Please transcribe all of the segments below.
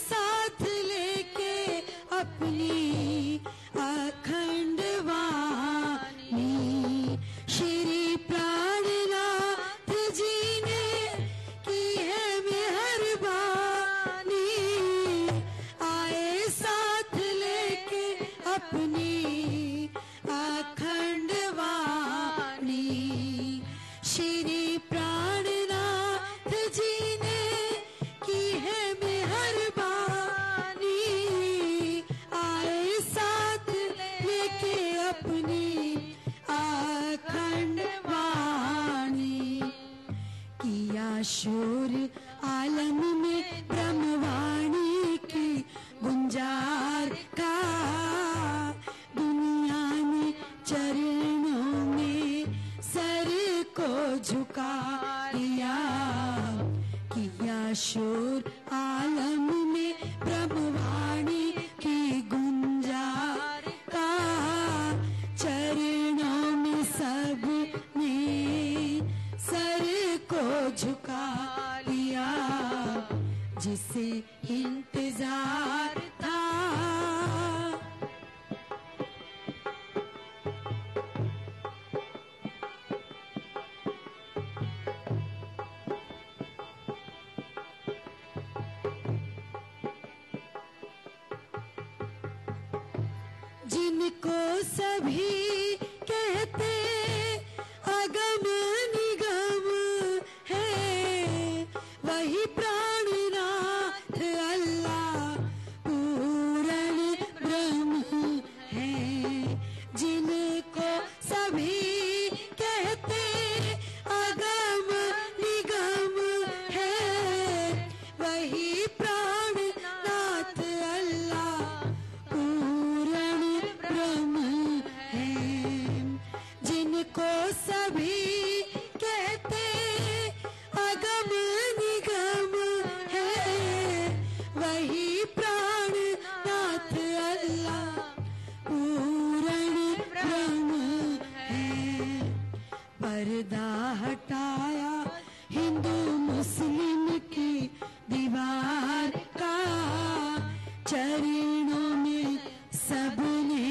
साथ लेके अपनी अखंड वाणी, श्री प्राणनाथ जी ने की है मेहरबानी। आए साथ लेके अपनी अखंड वाणी, श्री प्राणनाथ जी ने की है मेहरबानी। आए साथ लेके अपनी अखंड वाणी, किया शोर आलम में ब्रह्मवाणी की गुंजार का। दुनिया ने चरणों में सर को झुका लिया, किया शोर आलम में ब्रह्मवाणी की गुंजार का। चरणों में सब ने सर को झुका लिया, जिसे इंतजार था। जिनको सभी कहते अगम निगम है, वही प्राणनाथ अल्लाह पूर्ण ब्रह्म है। जिनको सभी कहते अगम निगम है, वही प्राणनाथ अल्लाह पूर्ण ब्रह्म है। जिनको सभी कहते अगम निगम है, वही प्राणनाथ अल्लाह पूर्ण ब्रह्म है। पर्दा हटाया हिंदू मुस्लिम की दीवार का, चरणों में सबने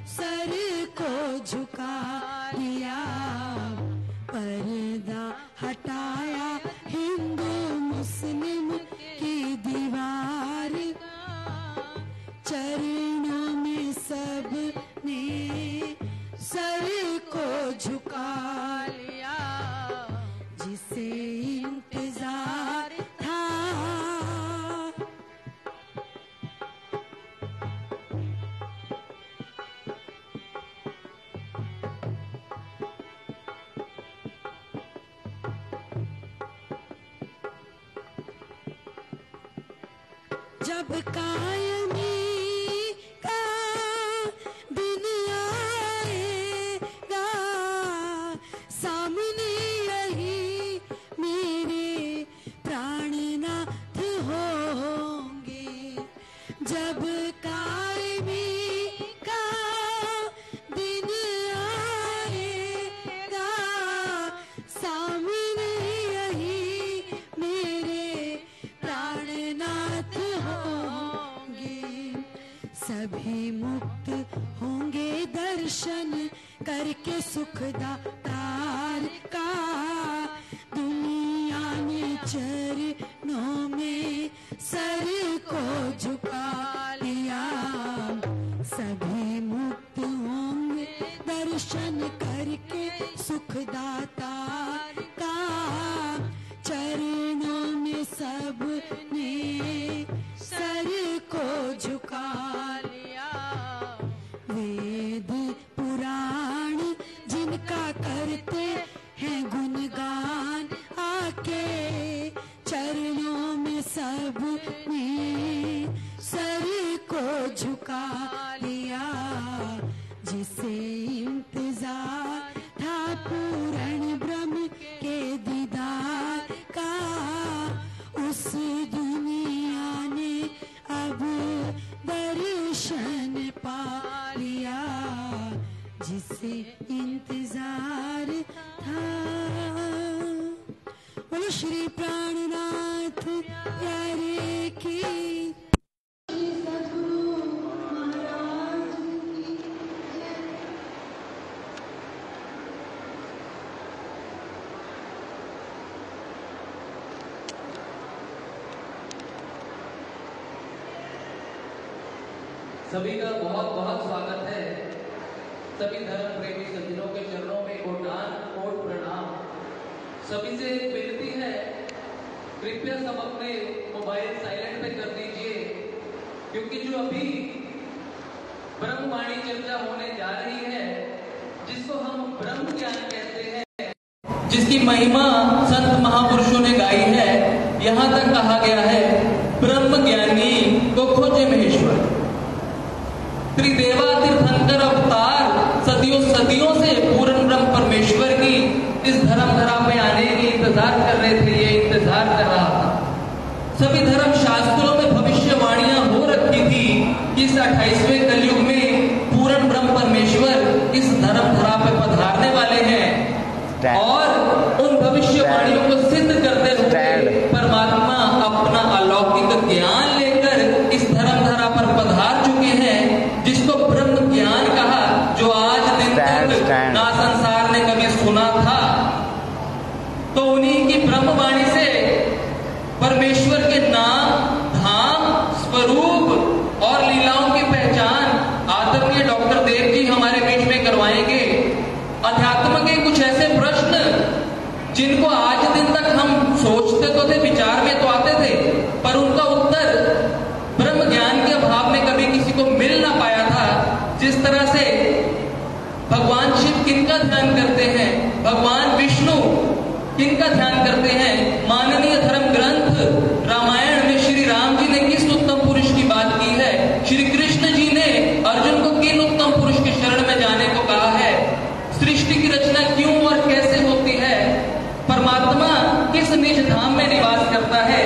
सर को झुका लिया। पर्दा हटाया हिंदू मुस्लिम की दीवार का, चरणों में सबने सर को झुका लिया, जिसे इंतजार था। जब कायमी का दिन आएगा, सामने यही मेरे प्राणनाथ होंगे। जब कायमी का दिन आएगा, सामने यही मेरे प्राणनाथ होंगे। सभी मुक्त होंगे दर्शन करके सुखदातार का। दुनिया ने चरणों में सर को झुका लिया, सभी मुक्त होंगे दर्शन करके सुखदातार का। चरणों में सबने सर को झुका लिया। वेद पुराण जिनका करते हैं गुणगान, आके चरणों में सबने सर को झुका लिया, जिसे इंतजार था पूर्ण ब्रह्म के दीदार का। उस दुनिया ने अब दर्शन पा लिया, जिसे इंतजार था। बोलो श्री प्राणनाथ प्यारे की सभी का बहुत बहुत स्वागत है। सभी धर्म प्रेमी सज्जनों के चरणों में कोट प्रणाम। सभी से विनती है, कृपया सब अपने मोबाइल साइलेंट पे कर दीजिए, क्योंकि जो अभी ब्रह्मवाणी चर्चा होने जा रही है, जिसको हम ब्रह्म ज्ञान कहते हैं, जिसकी महिमा संत महापुरुषों ने गाई है, यहाँ तक कहा गया है ब्रह्म ज्ञानी को खोजे महेश्वर। त्रिदेवा तीर्थंकर अवतार सदियों सदियों से पूर्ण ब्रह्म परमेश्वर की इस धर्म धरा पे आने की इंतजार कर रहे थे, ये इंतजार कर रहा था। सभी धर्म शास्त्रों में भविष्यवाणियां हो रखी थी कि इस 28वें कलयुग में पूर्ण ब्रह्म परमेश्वर इस धर्म धरा पे पधारने वाले हैं, और उन भविष्यवाणियों को सिद्ध करते हुए परमात्मा अपना अलौकिक ज्ञान लेकर इस धर्म धरा पर पधार चुके हैं, जिसको ब्रह्म ज्ञान कहा, जो आज दिन तक ना संसार ने कभी सुना था। तो उन्हीं की ब्रह्मवाणी से परमेश्वर के नाम, धाम, स्वरूप और लीलाओं की पहचान आदरणीय डॉक्टर देव जी हमारे बीच में करवाएंगे। अध्यात्म के कुछ ऐसे प्रश्न जिनको आज दिन तक हम सोचते तो थे, विचार में तो आते थे, पर उनका उत्तर ब्रह्म ज्ञान के अभाव में कभी किसी को मिल ना पाया था। जिस तरह से भगवान शिव किनका ध्यान करते हैं, भगवान विष्णु किनका ध्यान करते हैं, माननीय धर्म ग्रंथ रामायण में श्री राम जी ने किस उत्तम पुरुष की बात की है, श्री कृष्ण जी ने अर्जुन को किन उत्तम पुरुष के शरण में जाने को कहा है, सृष्टि की रचना क्यों और कैसे होती है, परमात्मा किस निज धाम में निवास करता है।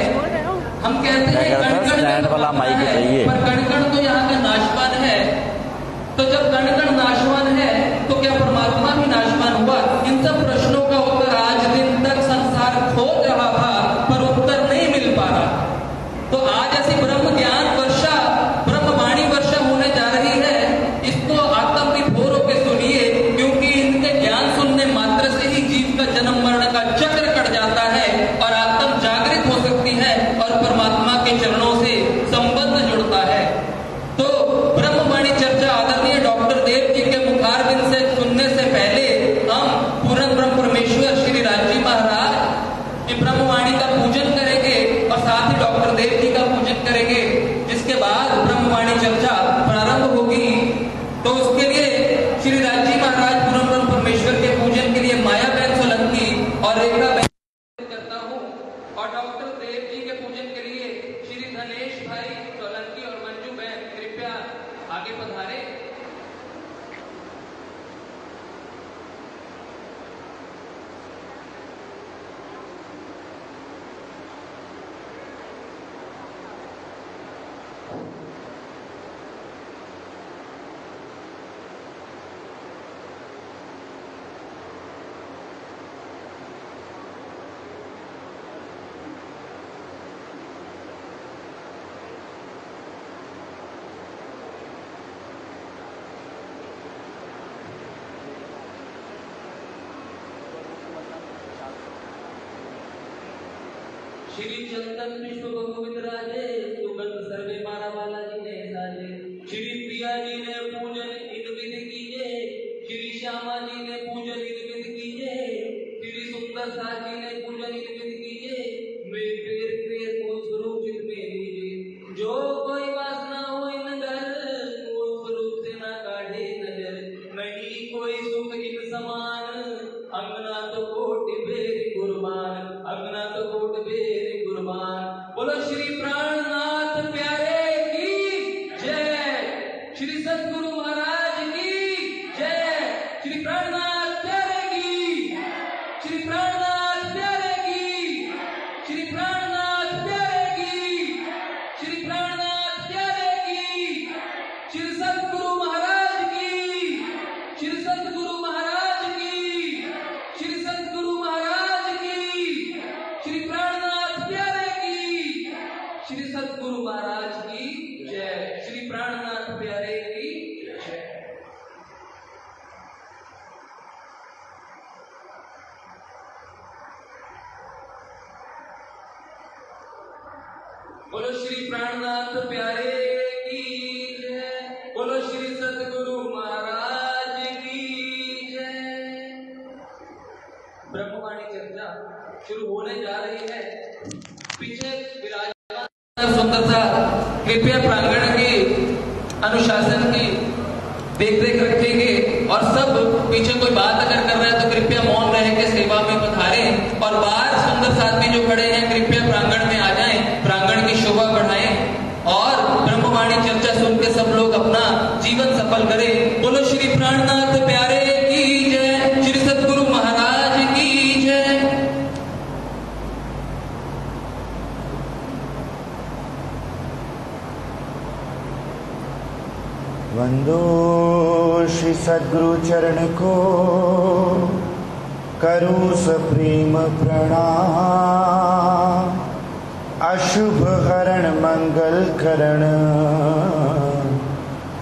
हम कहते हैं कण-कण वाला माइक चाहिए, पर कण-कण तो यहाँ का नाशवान है। तो जब कण-कण नाशवान है तो क्या परमात्मा भी नाशवान हुआ? इन सब प्रश्नों का उत्तर आज दिन तक संसार खोज रहा था, पर उत्तर नहीं मिल पा रहा। तो आज ऐसी ब्रह्म ज्ञान वर्षा, ब्रह्मवाणी वर्षा होने जा रही है। इसको आत्म विभोर होकर सुनिए, क्योंकि इनके ज्ञान सुनने मात्र से ही जीव का जन्म मरण का चक्र कट जाता है और आत्म जागृत हो सकती है और परमात्मा के चरणों से संबंध जुड़ता है। तो ब्रह्मवाणी चर्चा आदरणीय डॉक्टर देव जी के मुखारबिंद से सुनने से पहले हम पूर्ण ब्रह्म परमेश्वर श्री राजी महाराज की ब्रह्मवाणी का पूजन करेंगे और साथ ही डॉक्टर देव जी का पूजन करेंगे, जिसके बाद ब्रह्मवाणी चर्चा प्रारंभ होगी। तो उसके लिए श्री राजी महाराज पूर्ण ब्रह्म परमेश्वर के पूजन के लिए माया बहन सोलंकी और रेखा बहन करता हूँ, और डॉक्टर देव जी के पूजन के लिए श्री धनेश भाई सोलंकी और मंजू बहन कृपया आगे पधारे। श्री चंदन विश्व गोविंद राजे, सुगंध सर्वे मारा बालाजी ने साजे। श्री प्रिया जी ने पूजन इन विधि कीजिए, श्री श्यामा जी ने पूजन इन विधि कीजिए, श्री सुंदर सा जी ने पूजन इन विधि कीजिए। मेरे पैर पैर को स्वरूप चित में लीजिए, जो कोई वासना हो इन घर को स्वरूप से ना काढ़े नजर। नहीं कोई सुख इन समान, अंगना तो कोटि बेर कुर्बान, अंगना तो कोटि बेर कुर्बान। बोलो श्री प्राणनाथ प्यारे की जय, श्री सद्गुरु महाराज की जय, श्री प्राणनाथ प्यारे की, श्री प्राणनाथ प्यारे की, श्री प्राणनाथ प्यारे की, श्री प्राणनाथ प्यारे की, श्री सद्गुरु महाराज की, श्री सद्गुरु महाराज की, श्री सद्गुरु महाराज की, श्री प्राणनाथ प्यारे की, श्री सद्गुरु महाराज की जय, श्री प्राणनाथ प्यारे की जय। बोलो श्री प्राणनाथ प्यारे की जय। सुंदर सा कृपया प्रांगण के अनुशासन की देखरेख रखेंगे और सब पीछे कोई बात अगर कर रहा है तो कृपया मौन रह के सेवा में पधारें और बाहर सुंदर साथी जो खड़े हैं कृपया प्रांगण में आ जाएं, प्रांगण की शोभा बढ़ाएं और ब्रह्मवाणी चर्चा सुन के सब लोग अपना जीवन सफल करें। बोलो श्री प्राणनाथ प्यारे की जय, श्री सद्गुरु महाराज की जय। वंदो श्री सद्गुरु चरण को, करूं सप्रेम प्रणाम। अशुभ हरण मंगल करण,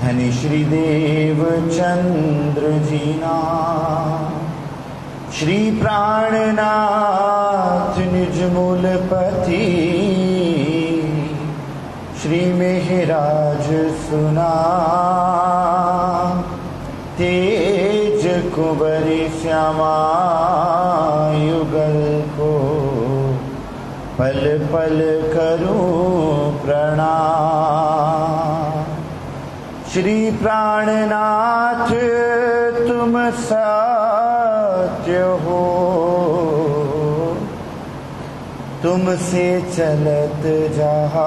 धनि श्री देव चंद्र जीना। श्री प्राणनाथ निज मूलपति, श्री मेहराज सुना। तेज कुंवरी श्यामा युगल को, पल पल करूं प्रणाम। श्री प्राणनाथ तुम सत्य हो, तुमसे चलत जहाज,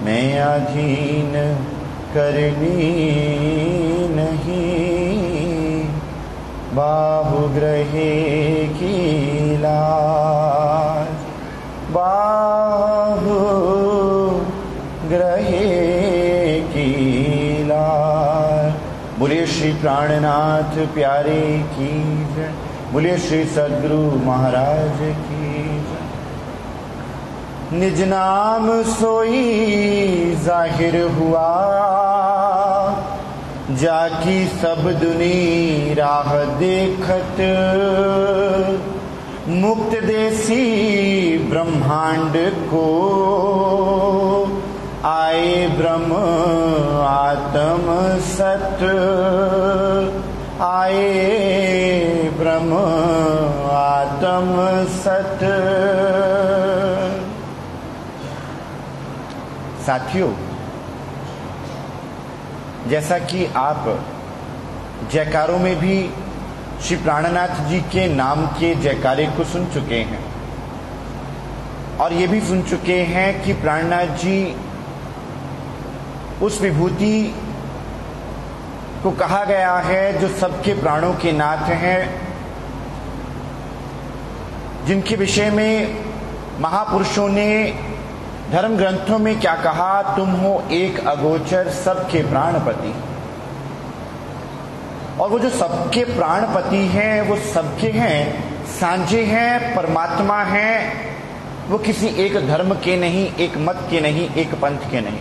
मैं अधीन करनी नहीं। बाहुग्रहे की लाज, बाहुग्रहे की लाज। बोलिए श्री प्राणनाथ प्यारे की जय, बोलिए श्री सद्गुरु महाराज की जय। निज नाम सोई जाहिर हुआ, जाकी सब दुनी राह देखत। मुक्त देसी ब्रह्मांड को, आए ब्रह्म आत्म सत। आए ब्रह्म आत्म सत। साथियों, जैसा कि आप जयकारों में भी श्री प्राणनाथ जी के नाम के जयकारे को सुन चुके हैं और ये भी सुन चुके हैं कि प्राणनाथ जी उस विभूति को कहा गया है जो सबके प्राणों के नाथ हैं, जिनके विषय में महापुरुषों ने धर्म ग्रंथों में क्या कहा, तुम हो एक अगोचर सबके प्राणपति। और वो जो सबके प्राणपति हैं वो सबके हैं, सांझे हैं, परमात्मा हैं। वो किसी एक धर्म के नहीं, एक मत के नहीं, एक पंथ के नहीं।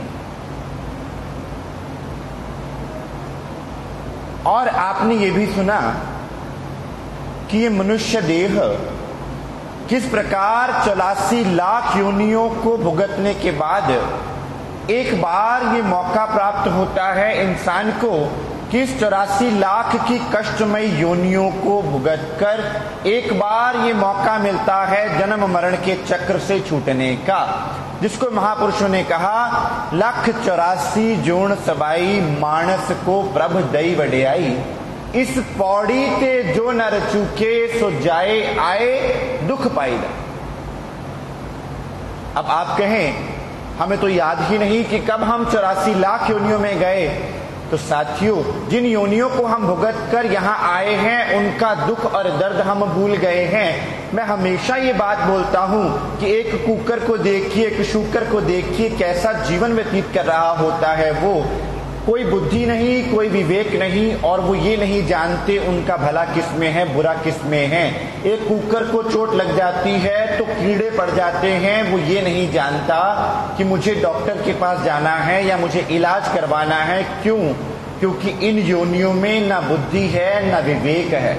और आपने ये भी सुना कि ये मनुष्य देह किस प्रकार 84 लाख योनियों को भुगतने के बाद एक बार ये मौका प्राप्त होता है इंसान को कि इस 84 लाख की कष्टमय योनियों को भुगत कर एक बार ये मौका मिलता है जन्म मरण के चक्र से छूटने का, जिसको महापुरुषों ने कहा 184 जोन सबाई मानस को प्रभ दई वड्याई। इस पौड़ी ते जो नर चूके सो जाए आए दुख पाइदा। अब आप कहें हमें तो याद ही नहीं कि कब हम 84 लाख योनियों में गए। तो साथियों, जिन योनियों को हम भुगत कर यहाँ आए हैं उनका दुख और दर्द हम भूल गए हैं। मैं हमेशा ये बात बोलता हूँ कि एक कुकर को देखिए, एक शूकर को देखिए कैसा जीवन व्यतीत कर रहा होता है। वो कोई बुद्धि नहीं, कोई विवेक नहीं, और वो ये नहीं जानते उनका भला किस में है, बुरा किस में है। एक कुकर को चोट लग जाती है तो कीड़े पड़ जाते हैं, वो ये नहीं जानता कि मुझे डॉक्टर के पास जाना है या मुझे इलाज करवाना है। क्यों? क्योंकि इन योनियों में ना बुद्धि है ना विवेक है।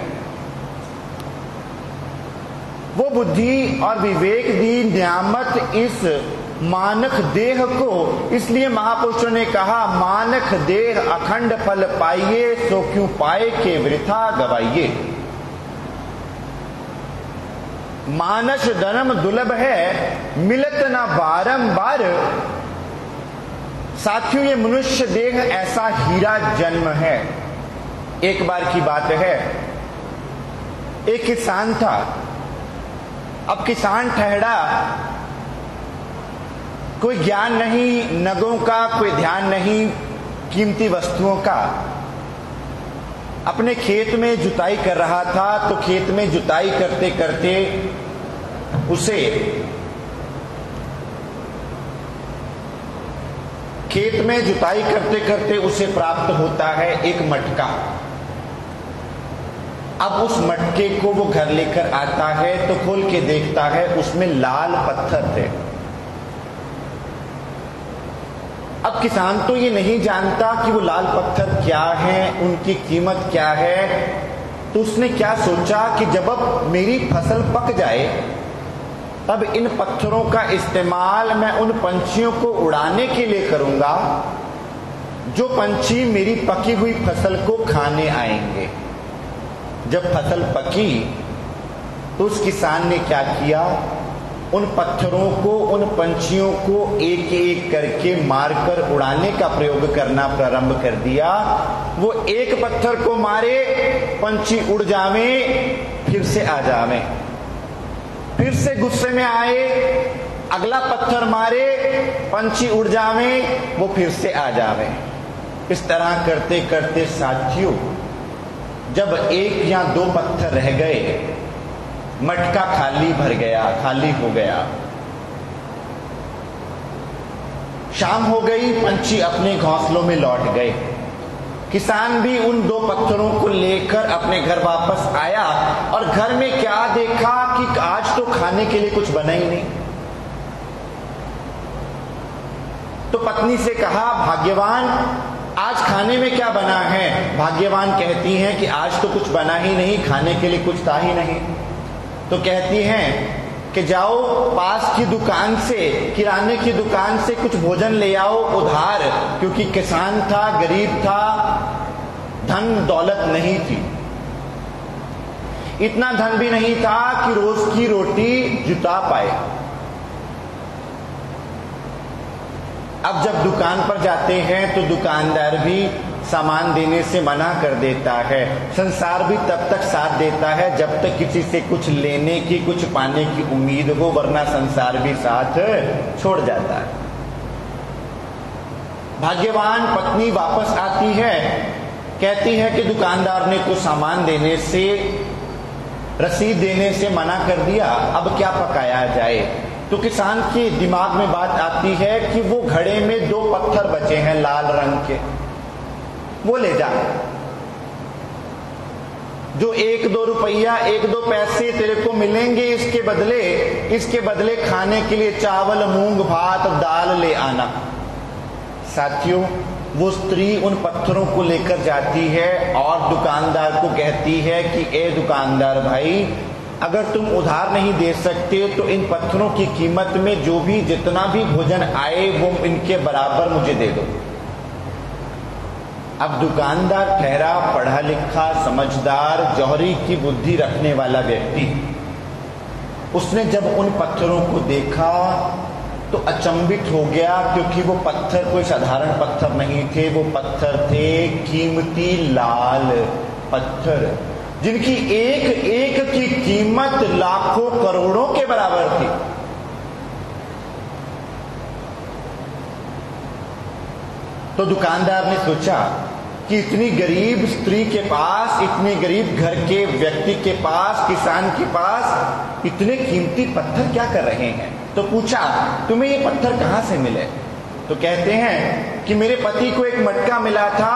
वो बुद्धि और विवेक दी नियामत इस मानक देह को, इसलिए महापुरुषों ने कहा मानक देह अखंड फल पाइए, सो क्यों पाए के वृथा गवाइए। मानस धर्म दुर्लभ है, मिलत ना बारंबार। साथियों, ये मनुष्य देह ऐसा हीरा जन्म है। एक बार की बात है, एक किसान था। अब किसान ठहरा, कोई ज्ञान नहीं नगों का, कोई ध्यान नहीं कीमती वस्तुओं का। अपने खेत में जुताई कर रहा था, तो खेत में जुताई करते करते उसे प्राप्त होता है एक मटका। अब उस मटके को वो घर लेकर आता है तो खोल के देखता है, उसमें लाल पत्थर थे। अब किसान तो ये नहीं जानता कि वो लाल पत्थर क्या है, उनकी कीमत क्या है। तो उसने क्या सोचा कि जब अब मेरी फसल पक जाए तब इन पत्थरों का इस्तेमाल मैं उन पंछियों को उड़ाने के लिए करूंगा जो पंछी मेरी पकी हुई फसल को खाने आएंगे। जब फसल पकी तो उस किसान ने क्या किया, उन पत्थरों को, उन पंछियों को एक एक करके मारकर उड़ाने का प्रयोग करना प्रारंभ कर दिया। वो एक पत्थर को मारे, पंछी उड़ जावे, फिर से आ जावे, फिर से गुस्से में आए, अगला पत्थर मारे, पंछी उड़ जावे, वो फिर से आ जावे। इस तरह करते करते साथियों, जब एक या दो पत्थर रह गए, मटका खाली हो गया। शाम हो गई, पंछी अपने घोंसलों में लौट गए। किसान भी उन दो पत्थरों को लेकर अपने घर वापस आया और घर में क्या देखा कि आज तो खाने के लिए कुछ बना ही नहीं। तो पत्नी से कहा, भाग्यवान, आज खाने में क्या बना है? भाग्यवान कहती हैं कि आज तो कुछ बना ही नहीं, खाने के लिए कुछ था ही नहीं। तो कहती हैं कि जाओ पास की दुकान से, किराने की दुकान से कुछ भोजन ले आओ उधार, क्योंकि किसान था, गरीब था, धन दौलत नहीं थी। इतना धन भी नहीं था कि रोज की रोटी जुटा पाए। अब जब दुकान पर जाते हैं तो दुकानदार भी सामान देने से मना कर देता है। संसार भी तब तक साथ देता है जब तक किसी से कुछ लेने की, कुछ पाने की उम्मीद हो, वरना संसार भी साथ छोड़ जाता है। भाग्यवान पत्नी वापस आती है, कहती है कि दुकानदार ने कुछ सामान देने से, रसीद देने से मना कर दिया, अब क्या पकाया जाए। तो किसान के दिमाग में बात आती है कि वो घड़े में दो पत्थर बचे हैं लाल रंग के, वो ले जा, जो 1-2 रुपया, 1-2 पैसे तेरे को मिलेंगे, इसके बदले खाने के लिए चावल, मूंग, भात, दाल ले आना। साथियों, वो स्त्री उन पत्थरों को लेकर जाती है और दुकानदार को कहती है कि ए दुकानदार भाई, अगर तुम उधार नहीं दे सकते तो इन पत्थरों की कीमत में जो भी जितना भी भोजन आए वो इनके बराबर मुझे दे दो। अब दुकानदार ठहरा पढ़ा लिखा, समझदार, जौहरी की बुद्धि रखने वाला व्यक्ति। उसने जब उन पत्थरों को देखा तो अचंभित हो गया, क्योंकि वो पत्थर कोई साधारण पत्थर नहीं थे, वो पत्थर थे कीमती लाल पत्थर, जिनकी एक एक की कीमत लाखों करोड़ों के बराबर थी। तो दुकानदार ने सोचा कि इतनी गरीब स्त्री के पास, इतने गरीब घर के व्यक्ति के पास, किसान के पास इतने कीमती पत्थर क्या कर रहे हैं। तो पूछा, तुम्हें ये पत्थर कहां से मिले? तो कहते हैं कि मेरे पति को एक मटका मिला था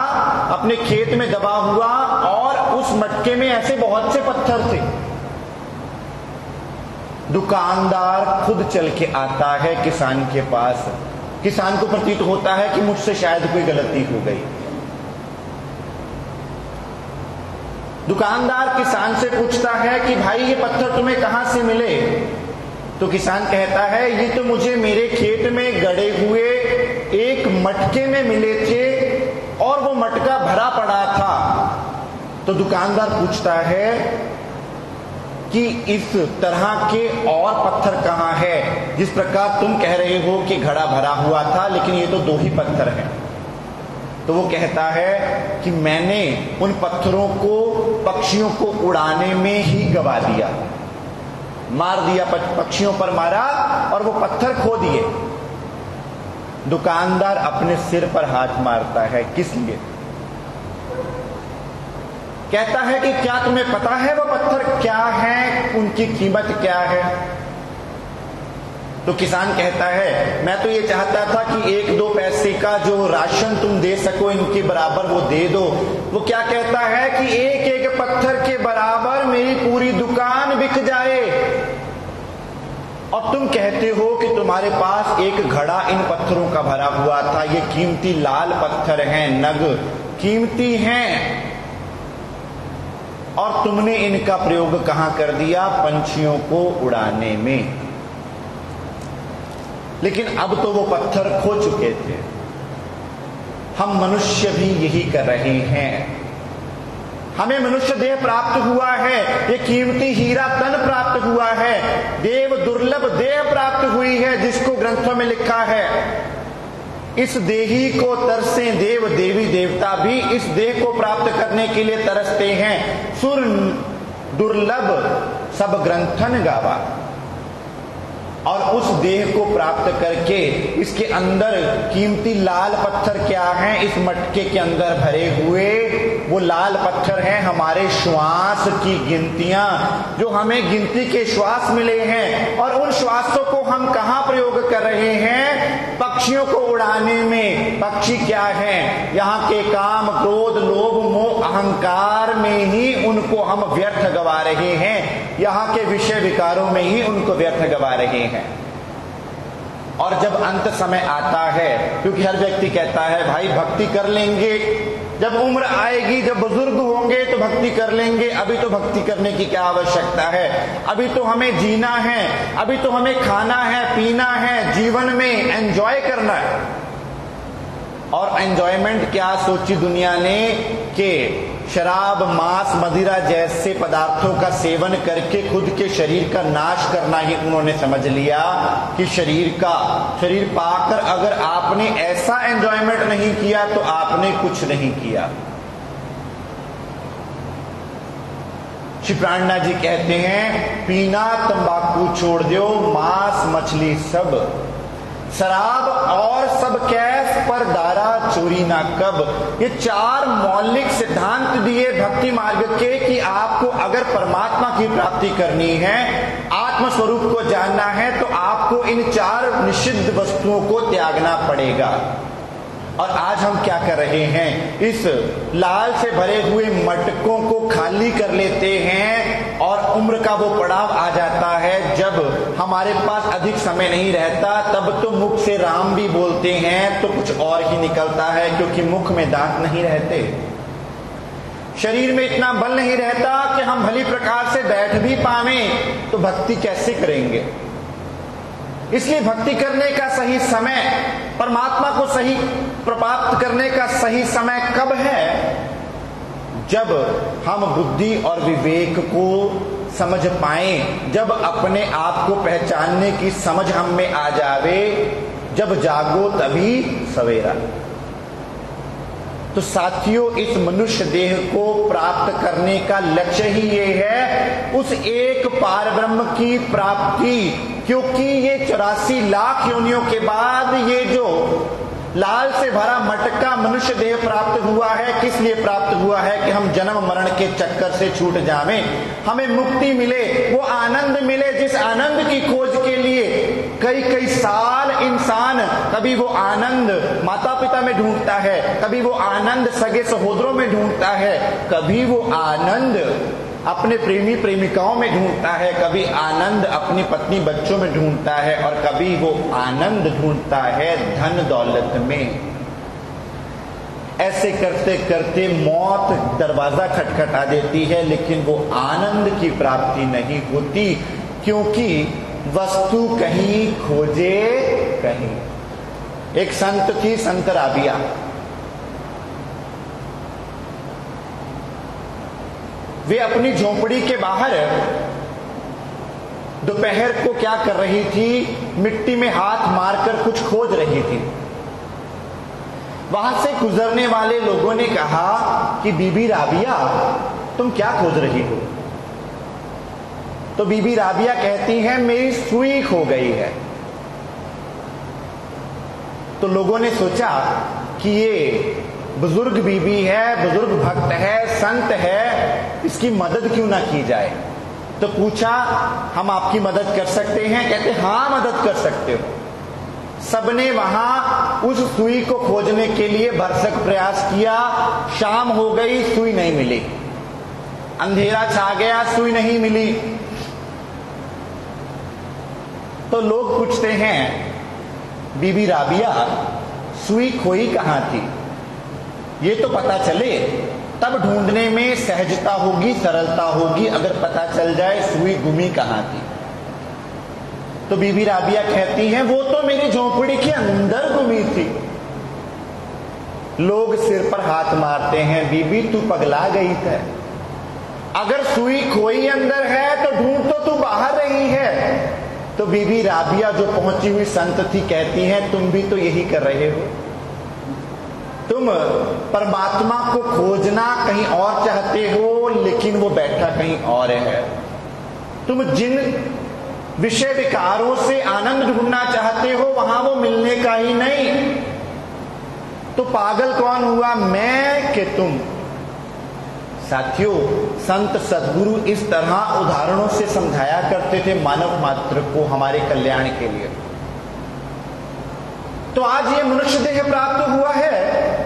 अपने खेत में दबा हुआ, और उस मटके में ऐसे बहुत से पत्थर थे। दुकानदार खुद चल के आता है किसान के पास। किसान को प्रतीत होता है कि मुझसे शायद कोई गलती हो गई। दुकानदार किसान से पूछता है कि भाई ये पत्थर तुम्हें कहां से मिले? तो किसान कहता है ये तो मुझे मेरे खेत में गड़े हुए एक मटके में मिले थे और वो मटका भरा पड़ा था। तो दुकानदार पूछता है कि इस तरह के और पत्थर कहाँ है। जिस प्रकार तुम कह रहे हो कि घड़ा भरा हुआ था, लेकिन ये तो 2 ही पत्थर हैं। तो वो कहता है कि मैंने उन पत्थरों को पक्षियों को उड़ाने में ही गवा दिया, मार दिया, पक्षियों पर मारा और वो पत्थर खो दिए। दुकानदार अपने सिर पर हाथ मारता है, किस लिए? कहता है कि क्या तुम्हें पता है वो पत्थर क्या है, उनकी कीमत क्या है? तो किसान कहता है मैं तो ये चाहता था कि 1-2 पैसे का जो राशन तुम दे सको इनके बराबर वो दे दो। वो क्या कहता है कि एक पत्थर के बराबर मेरी पूरी दुकान बिक जाए, और तुम कहते हो कि तुम्हारे पास एक घड़ा इन पत्थरों का भरा हुआ था। ये कीमती लाल पत्थर हैं, नग कीमती हैं, और तुमने इनका प्रयोग कहां कर दिया? पंछियों को उड़ाने में। लेकिन अब तो वो पत्थर खो चुके थे। हम मनुष्य भी यही कर रहे हैं। हमें मनुष्य देह प्राप्त हुआ है, ये कीमती हीरा तन प्राप्त हुआ है, देव दुर्लभ देह प्राप्त हुई है, जिसको ग्रंथों में लिखा है इस देही को तरसे देव देवी देवता भी इस देह को प्राप्त करने के लिए तरसते हैं। सुर दुर्लभ सब ग्रंथन गावा। और उस देह को प्राप्त करके इसके अंदर कीमती लाल पत्थर क्या हैं? इस मटके के अंदर भरे हुए वो लाल पत्थर हैं हमारे श्वास की गिनतियां, जो हमें गिनती के श्वास मिले हैं। और उन श्वासों को हम कहां प्रयोग कर रहे हैं? पक्षियों को उड़ाने में। पक्षी क्या है? यहाँ के काम क्रोध लोभ मोह अहंकार में ही उनको हम व्यर्थ गवा रहे हैं, यहाँ के विषय विकारों में ही उनको व्यर्थ गवा रहे हैं। और जब अंत समय आता है, क्योंकि हर व्यक्ति कहता है भाई भक्ति कर लेंगे, जब उम्र आएगी, जब बुजुर्ग होंगे तो भक्ति कर लेंगे, अभी तो भक्ति करने की क्या आवश्यकता है? अभी तो हमें जीना है, अभी तो हमें खाना है, पीना है, जीवन में एंजॉय करना है। और एंजॉयमेंट क्या सोची दुनिया ने कि शराब मांस मदिरा जैसे पदार्थों का सेवन करके खुद के शरीर का नाश करना ही उन्होंने समझ लिया कि शरीर पाकर अगर आपने ऐसा एंजॉयमेंट नहीं किया तो आपने कुछ नहीं किया। श्री प्राणनाथ जी कहते हैं पीना तंबाकू छोड़ दो, मांस मछली सब, शराब और सब कैफ पर दारा चोरी ना कब। ये 4 मौलिक सिद्धांत दिए भक्ति मार्ग के कि आपको अगर परमात्मा की प्राप्ति करनी है, आत्म स्वरूप को जानना है, तो आपको इन 4 निषिद्ध वस्तुओं को त्यागना पड़ेगा। और आज हम क्या कर रहे हैं? इस लाल से भरे हुए मटकों को खाली कर लेते हैं और उम्र का वो पड़ाव आ जाता है जब हमारे पास अधिक समय नहीं रहता, तब तो मुख से राम भी बोलते हैं तो कुछ और ही निकलता है, क्योंकि मुख में दांत नहीं रहते, शरीर में इतना बल नहीं रहता कि हम भली प्रकार से बैठ भी पावें, तो भक्ति कैसे करेंगे? इसलिए भक्ति करने का सही समय, परमात्मा को सही प्राप्त करने का सही समय कब है? जब हम बुद्धि और विवेक को समझ पाएं, जब अपने आप को पहचानने की समझ हम में आ जावे, जब जागो तभी सवेरा। तो साथियों, इस मनुष्य देह को प्राप्त करने का लक्ष्य ही ये है, उस एक पार ब्रह्म की प्राप्ति। क्योंकि ये 84 लाख योनियों के बाद ये जो लाल से भरा मटका मनुष्य देह प्राप्त हुआ है, किस लिए प्राप्त हुआ है? कि हम जन्म मरण के चक्कर से छूट जावें, हमें मुक्ति मिले, वो आनंद मिले जिस आनंद की खोज के लिए कई साल इंसान कभी वो आनंद माता पिता में ढूंढता है, कभी वो आनंद सगे सहोदरों में ढूंढता है, कभी वो आनंद अपने प्रेमी प्रेमिकाओं में ढूंढता है, कभी आनंद अपनी पत्नी बच्चों में ढूंढता है, और कभी वो आनंद ढूंढता है धन दौलत में। ऐसे करते करते मौत दरवाजा खटखटा देती है, लेकिन वो आनंद की प्राप्ति नहीं होती, क्योंकि वस्तु कहीं खोजे कहीं। एक संत थी, संत राबिया। वे अपनी झोपड़ी के बाहर दोपहर को क्या कर रही थी, मिट्टी में हाथ मारकर कुछ खोज रही थी। वहां से गुजरने वाले लोगों ने कहा कि बीबी राबिया, तुम क्या खोज रही हो? तो बीबी राबिया कहती हैं, मेरी सुई खो गई है। तो लोगों ने सोचा कि ये बुजुर्ग बीबी है, बुजुर्ग भक्त है, संत है, इसकी मदद क्यों ना की जाए। तो पूछा, हम आपकी मदद कर सकते हैं? कहते हाँ, मदद कर सकते हो। सबने वहां उस सुई को खोजने के लिए भरसक प्रयास किया। शाम हो गई, सुई नहीं मिली। अंधेरा छा गया, सुई नहीं मिली। तो लोग पूछते हैं, बीबी राबिया, सुई खोई कहां थी? ये तो पता चले, तब ढूंढने में सहजता होगी, सरलता होगी। अगर पता चल जाए सुई गुमी कहां थी। तो बीबी राबिया कहती हैं, वो तो मेरी झोंपड़ी के अंदर गुमी थी। लोग सिर पर हाथ मारते हैं, बीबी तू पगला गई है। अगर सुई खोई अंदर है तो ढूंढ तो तू बाहर रही है। तो बीबी राबिया जो पहुंची हुई संत थी, कहती हैं, तुम भी तो यही कर रहे हो। तुम परमात्मा को खोजना कहीं और चाहते हो, लेकिन वो बैठा कहीं और है। तुम जिन विषय विकारों से आनंद ढूंढना चाहते हो, वहां वो मिलने का ही नहीं। तो पागल कौन हुआ, मैं कि तुम? साथियों, संत सद्गुरु इस तरह उदाहरणों से समझाया करते थे मानव मात्र को हमारे कल्याण के लिए। तो आज ये मनुष्य देह प्राप्त हुआ है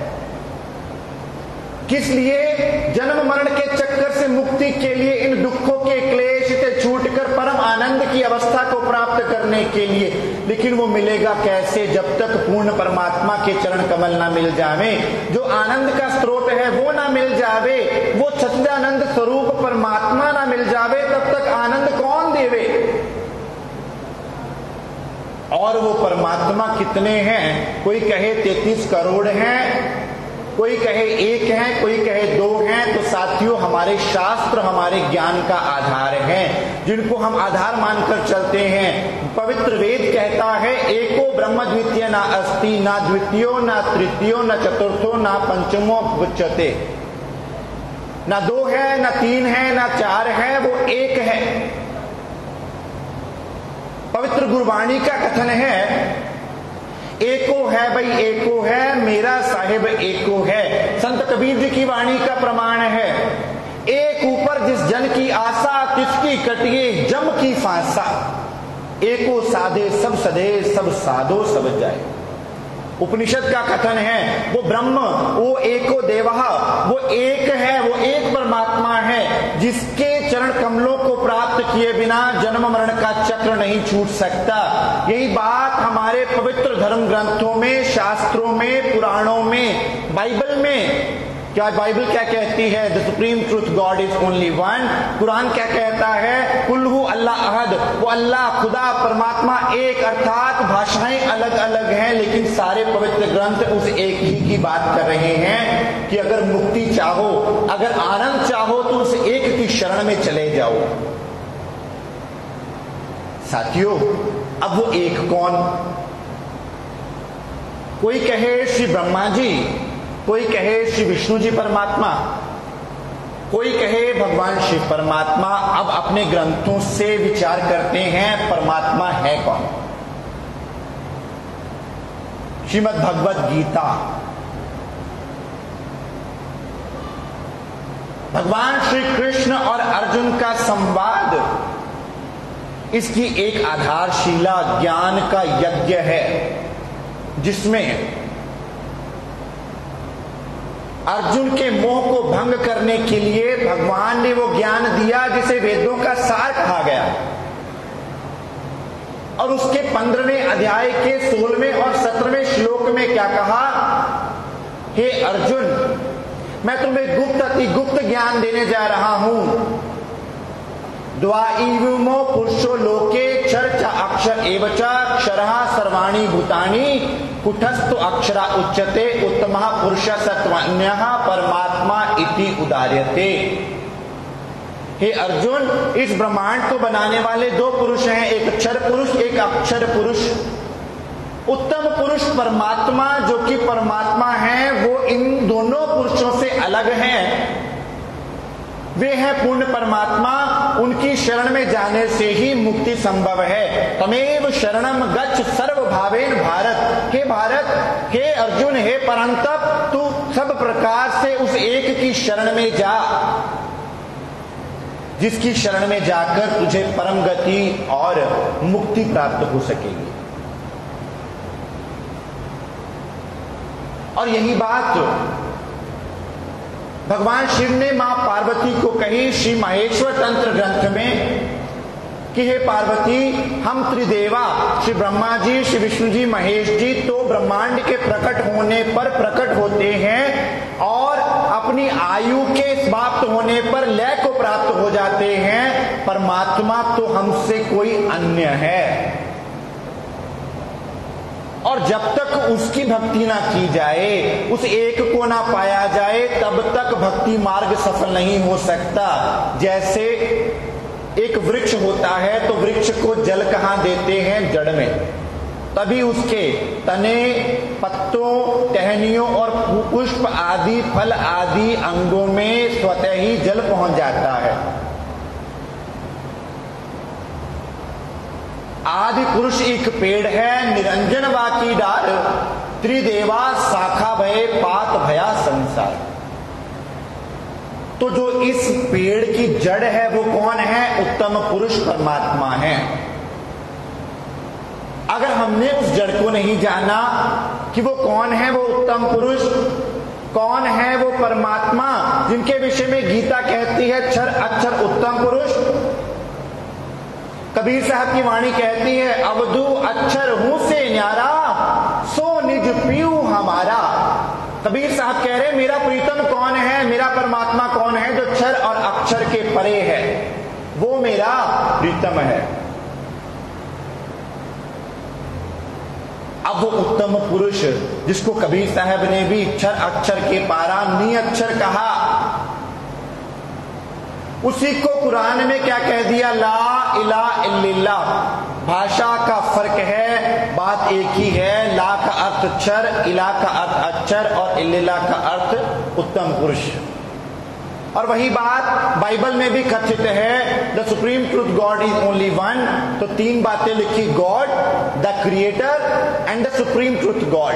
किस लिए? जन्म मरण के चक्कर से मुक्ति के लिए, इन दुखों के क्लेश से छूटकर परम आनंद की अवस्था को प्राप्त करने के लिए। लेकिन वो मिलेगा कैसे? जब तक पूर्ण परमात्मा के चरण कमल ना मिल जावे, जो आनंद का स्रोत है वो ना मिल जावे, वो सच्चिदानंद स्वरूप परमात्मा ना मिल जावे, तब तक आनंद कौन देवे? और वो परमात्मा कितने हैं? कोई कहे 33 करोड़ हैं, कोई कहे 1 है, कोई कहे 2 हैं। तो साथियों, हमारे शास्त्र हमारे ज्ञान का आधार हैं, जिनको हम आधार मानकर चलते हैं। पवित्र वेद कहता है, एको ब्रह्म द्वितीय ना अस्ति, ना द्वितीयो ना तृतीयो ना चतुर्थो ना पंचमो उच्यते। ना 2 है, ना 3 है, ना 4 है, वो एक है। पवित्र गुरबाणी का कथन है, एको है भाई, एको है, मेरा साहिब एको है। संत कबीर जी की वाणी का प्रमाण है, एक ऊपर जिस जन की आशा, तिसकी कटिए जम की फांसा। एको साधे सब सधे, सब साधो सब जाए। उपनिषद का कथन है, वो ब्रह्म, वो एको देवः, वो एक है, वो एक परमात्मा है, जिसके चरण कमलों को प्राप्त किए बिना जन्म मरण का चक्र नहीं छूट सकता। यही बात हमारे पवित्र धर्म ग्रंथों में, शास्त्रों में, पुराणों में, बाइबल में, क्या बाइबल क्या कहती है? The supreme truth God is only one. Quran क्या कहता है? कुल्हू अल्लाह अहद, वो अल्लाह खुदा परमात्मा एक, अर्थात भाषाएं अलग अलग हैं, लेकिन सारे पवित्र ग्रंथ उस एक ही की बात कर रहे हैं कि अगर मुक्ति चाहो, अगर आनंद चाहो, तो उस एक की शरण में चले जाओ। साथियों, अब वो एक कौन? कोई कहे श्री ब्रह्मा जी, कोई कहे श्री विष्णु जी परमात्मा, कोई कहे भगवान शिव परमात्मा। अब अपने ग्रंथों से विचार करते हैं, परमात्मा है कौन? श्रीमद् भगवद गीता, भगवान श्री कृष्ण और अर्जुन का संवाद, इसकी एक आधारशिला ज्ञान का यज्ञ है, जिसमें अर्जुन के मोह को भंग करने के लिए भगवान ने वो ज्ञान दिया जिसे वेदों का सार कहा गया। और उसके 15वें अध्याय के 16वें और 17वें श्लोक में क्या कहा? हे अर्जुन, मैं तुम्हें गुप्त अति गुप्त ज्ञान देने जा रहा हूं। द्वाइवमो पुरुषो लोके चर्चा अक्षर एवच क्षरः सर्वाणि भूतानि कुटस्थो अक्षरा उच्यते उत्तमः पुरुष सत्वन्यः परमात्मा इति उदार्यते। हे अर्जुन, इस ब्रह्मांड को बनाने वाले दो पुरुष हैं, एक क्षर पुरुष, एक अक्षर पुरुष। उत्तम पुरुष परमात्मा, जो कि परमात्मा है, वो इन दोनों पुरुषों से अलग हैं। वे हैं पूर्ण परमात्मा, उनकी शरण में जाने से ही मुक्ति संभव है। तमेव शरणम गच्छ सर्वभावेन भारत। हे भारत, हे अर्जुन, हे परंतप, तू सब प्रकार से उस एक की शरण में जा, जिसकी शरण में जाकर तुझे परम गति और मुक्ति प्राप्त हो सकेगी। और यही बात भगवान शिव ने मां पार्वती को कही श्री माहेश्वर तंत्र ग्रंथ में कि हे पार्वती, हम त्रिदेवा श्री ब्रह्मा जी, श्री विष्णु जी, महेश जी तो ब्रह्मांड के प्रकट होने पर प्रकट होते हैं और अपनी आयु के समाप्त होने पर लय को प्राप्त हो जाते हैं। परमात्मा तो हमसे कोई अन्य है, और जब तक उसकी भक्ति ना की जाए, उस एक को ना पाया जाए, तब तक भक्ति मार्ग सफल नहीं हो सकता। जैसे एक वृक्ष होता है तो वृक्ष को जल कहाँ देते हैं? जड़ में, तभी उसके तने, पत्तों, टहनियों और पुष्प आदि, फल आदि अंगों में स्वतः ही जल पहुंच जाता है। आदि पुरुष एक पेड़ है, निरंजन वाकी डार, त्रिदेवा शाखा भय पात भया संसार। तो जो इस पेड़ की जड़ है वो कौन है? उत्तम पुरुष परमात्मा है। अगर हमने उस जड़ को नहीं जाना कि वो कौन है, वो उत्तम पुरुष कौन है, वो परमात्मा जिनके विषय में गीता कहती है क्षर अक्षर उत्तम पुरुष। कबीर साहब की वाणी कहती है, अवधू अक्षर हूं से न्यारा, सो निज पीऊ हमारा। कबीर साहब कह रहे मेरा प्रीतम कौन है, मेरा परमात्मा कौन है? जो क्षर और अक्षर के परे है, वो मेरा प्रीतम है। अब वो उत्तम पुरुष जिसको कबीर साहब ने भी क्षर अक्षर के पारा नी अक्षर कहा, उसी को कुरान में क्या कह दिया? ला इलाहा इल्लल्लाह। भाषा का फर्क है, बात एक ही है। ला का अर्थ क्षर, इला का अर्थ अक्षर और इल्लल्लाह का अर्थ उत्तम पुरुष। और वही बात बाइबल में भी कथित है, the supreme truth God is only one. तो तीन बातें लिखी, God, the creator and the supreme truth God.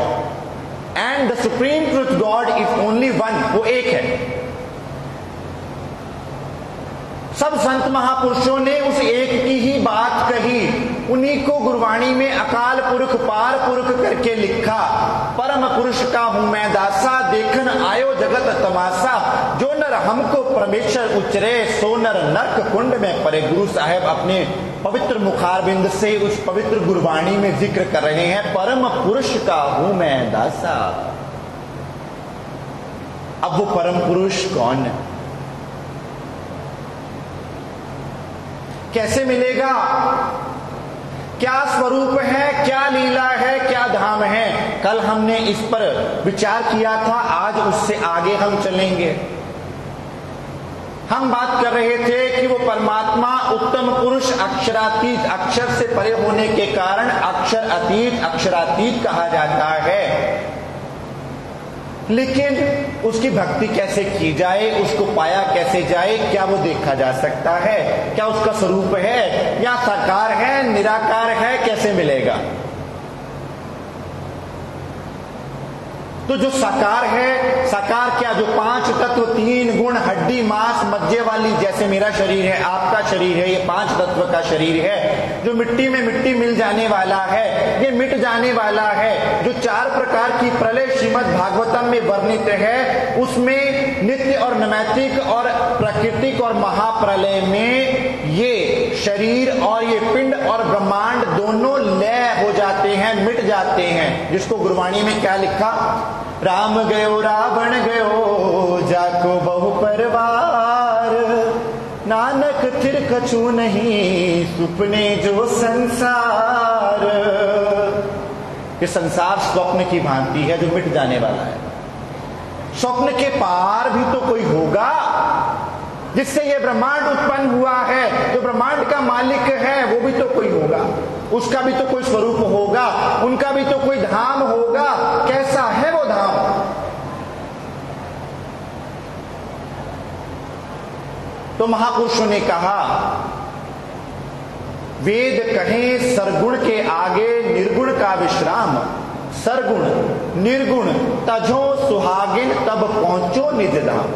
And the supreme truth God is only one, वो एक है। सब संत महापुरुषों ने उस एक की ही बात कही, उन्हीं को गुरबाणी में अकाल पुरख पार पुरख करके लिखा। परम पुरुष का हूं मैं दासा, देखन आयो जगत तमाशा। जो नर हमको परमेश्वर उचरे, सो नर नरक कुंड में परे। गुरु साहब अपने पवित्र मुखारबिंद से उस पवित्र गुरबाणी में जिक्र कर रहे हैं, परम पुरुष का हूं मैं दासा। अब वो परम पुरुष कौन है, कैसे मिलेगा, क्या स्वरूप है, क्या लीला है, क्या धाम है? कल हमने इस पर विचार किया था, आज उससे आगे हम चलेंगे। हम बात कर रहे थे कि वो परमात्मा उत्तम पुरुष अक्षरातीत, अक्षर से परे होने के कारण अक्षर अतीत, अक्षरातीत कहा जाता है। लेकिन उसकी भक्ति कैसे की जाए, उसको पाया कैसे जाए, क्या वो देखा जा सकता है? क्या उसका स्वरूप है या साकार है, निराकार है, कैसे मिलेगा? तो जो साकार है, साकार क्या, जो पांच तत्व, तीन गुण, हड्डी मांस मज्जे वाली, जैसे मेरा शरीर है, आपका शरीर है, ये पांच तत्व का शरीर है। जो मिट्टी में मिट्टी मिल जाने वाला है, ये मिट जाने वाला है। जो चार प्रकार की प्रलय श्रीमद् भागवतम में वर्णित है, उसमें नित्य और नैमित्तिक और प्राकृतिक और महाप्रलय में ये शरीर और ये पिंड और ब्रह्मांड दोनों लय हो जाते हैं, मिट जाते हैं। जिसको गुरबाणी में क्या लिखा? राम गयो रावण गयो, जाको बहु परवार, नानक थिर कछु नहीं, सुपने जो संसार। ये संसार स्वप्न की भांति है जो मिट जाने वाला है। स्वप्न के पार भी तो कोई होगा, जिससे ये ब्रह्मांड उत्पन्न हुआ है, जो ब्रह्मांड का मालिक है वो भी तो कोई होगा, उसका भी तो कोई स्वरूप होगा, उनका भी तो कोई धाम होगा। कैसा है वो धाम? तो महापुरुषों ने कहा, वेद कहें सरगुण के आगे निर्गुण का विश्राम, सरगुण निर्गुण तजो सुहागिन तब पहुंचो निज धाम।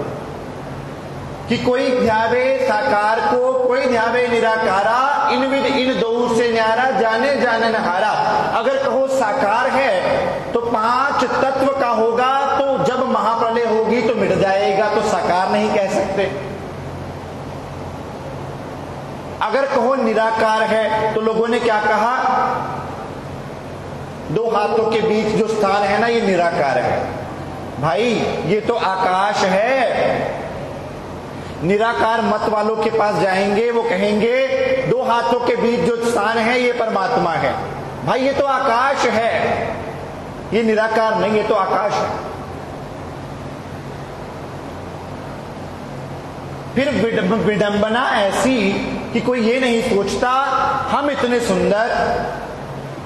कि कोई ध्यावे साकार को, कोई ध्यावे निराकारा, इन विद इन दो से न्यारा, जाने जानन हारा। अगर कहो साकार है तो 5 तत्व का होगा, तो जब महाप्रलय होगी तो मिट जाएगा, तो साकार नहीं कह सकते। अगर कहो निराकार है तो लोगों ने क्या कहा, 2 हाथों के बीच जो स्थान है ना, ये निराकार है। भाई ये तो आकाश है। निराकार मत वालों के पास जाएंगे, वो कहेंगे 2 हाथों के बीच जो स्थान है ये परमात्मा है। भाई ये तो आकाश है, ये निराकार नहीं, ये तो आकाश है। फिर विडंबना ऐसी कि कोई ये नहीं सोचता, हम इतने सुंदर,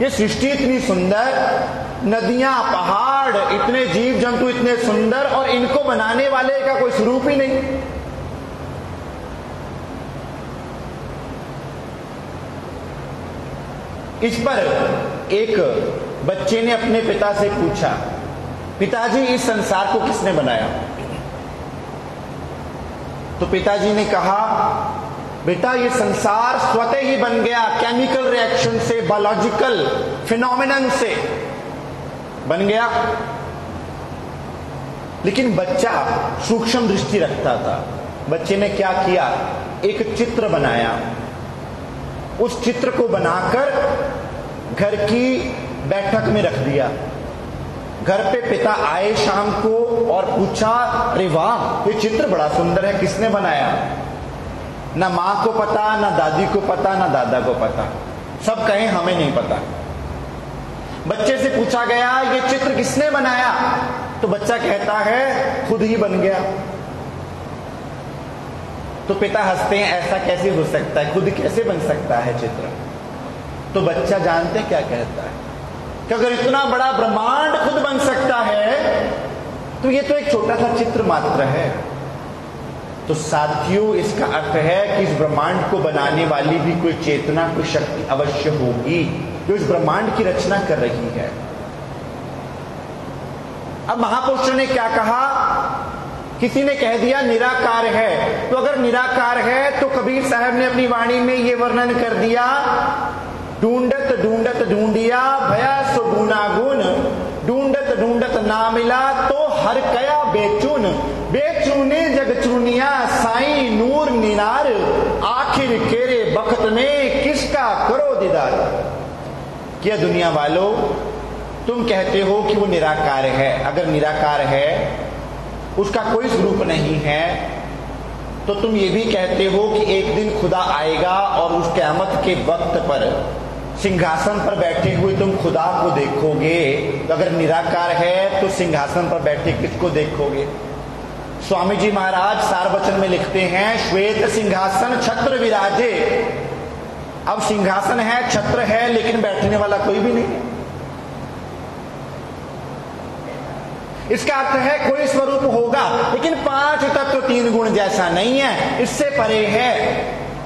ये सृष्टि इतनी सुंदर, नदियां पहाड़, इतने जीव जंतु इतने सुंदर, और इनको बनाने वाले का कोई स्वरूप ही नहीं। इस पर एक बच्चे ने अपने पिता से पूछा, पिताजी इस संसार को किसने बनाया? तो पिताजी ने कहा, बेटा ये संसार स्वतः ही बन गया, केमिकल रिएक्शन से, बायोलॉजिकल फिनोमिनन से बन गया। लेकिन बच्चा सूक्ष्म दृष्टि रखता था। बच्चे ने क्या किया, एक चित्र बनाया। उस चित्र को बनाकर घर की बैठक में रख दिया। घर पे पिता आए शाम को और पूछा, अरे वाह ये चित्र बड़ा सुंदर है, किसने बनाया? ना मां को पता, ना दादी को पता, ना दादा को पता, सब कहें हमें नहीं पता। बच्चे से पूछा गया, ये चित्र किसने बनाया? तो बच्चा कहता है, खुद ही बन गया। तो पिता हंसते हैं, ऐसा कैसे हो सकता है, खुद कैसे बन सकता है चित्र? तो बच्चा जानते क्या कहता है कि अगर इतना बड़ा ब्रह्मांड खुद बन सकता है तो ये तो एक छोटा सा चित्र मात्र है। तो साथियों इसका अर्थ है कि इस ब्रह्मांड को बनाने वाली भी कोई चेतना, कोई शक्ति अवश्य होगी जो इस ब्रह्मांड की रचना कर रही है। अब महापुरुषों ने क्या कहा, किसी ने कह दिया निराकार है। तो अगर निराकार है तो कबीर साहब ने अपनी वाणी में ये वर्णन कर दिया, ढूंढत ढूंढत ढूंढिया भया सो गुनागुन, ढूंढत ढूंढत ना मिला तो हर कया बेचुन, बेचुने जग चुनिया साई नूर नीनार, आखिर केरे बखत में किसका करो दीदार। क्या दुनिया वालों, तुम कहते हो कि वो निराकार है। अगर निराकार है, उसका कोई स्वरूप नहीं है, तो तुम ये भी कहते हो कि एक दिन खुदा आएगा और उस क़यामत के वक्त पर सिंहासन पर बैठे हुए तुम खुदा को देखोगे। तो अगर निराकार है तो सिंहासन पर बैठे किसको देखोगे? स्वामी जी महाराज सारवचन में लिखते हैं, श्वेत सिंहासन छत्र विराजे। अब सिंहासन है, छत्र है, लेकिन बैठने वाला कोई भी नहीं है। इसका अर्थ है कोई स्वरूप होगा, लेकिन 5 तत्व 3 गुण जैसा नहीं है, इससे परे है।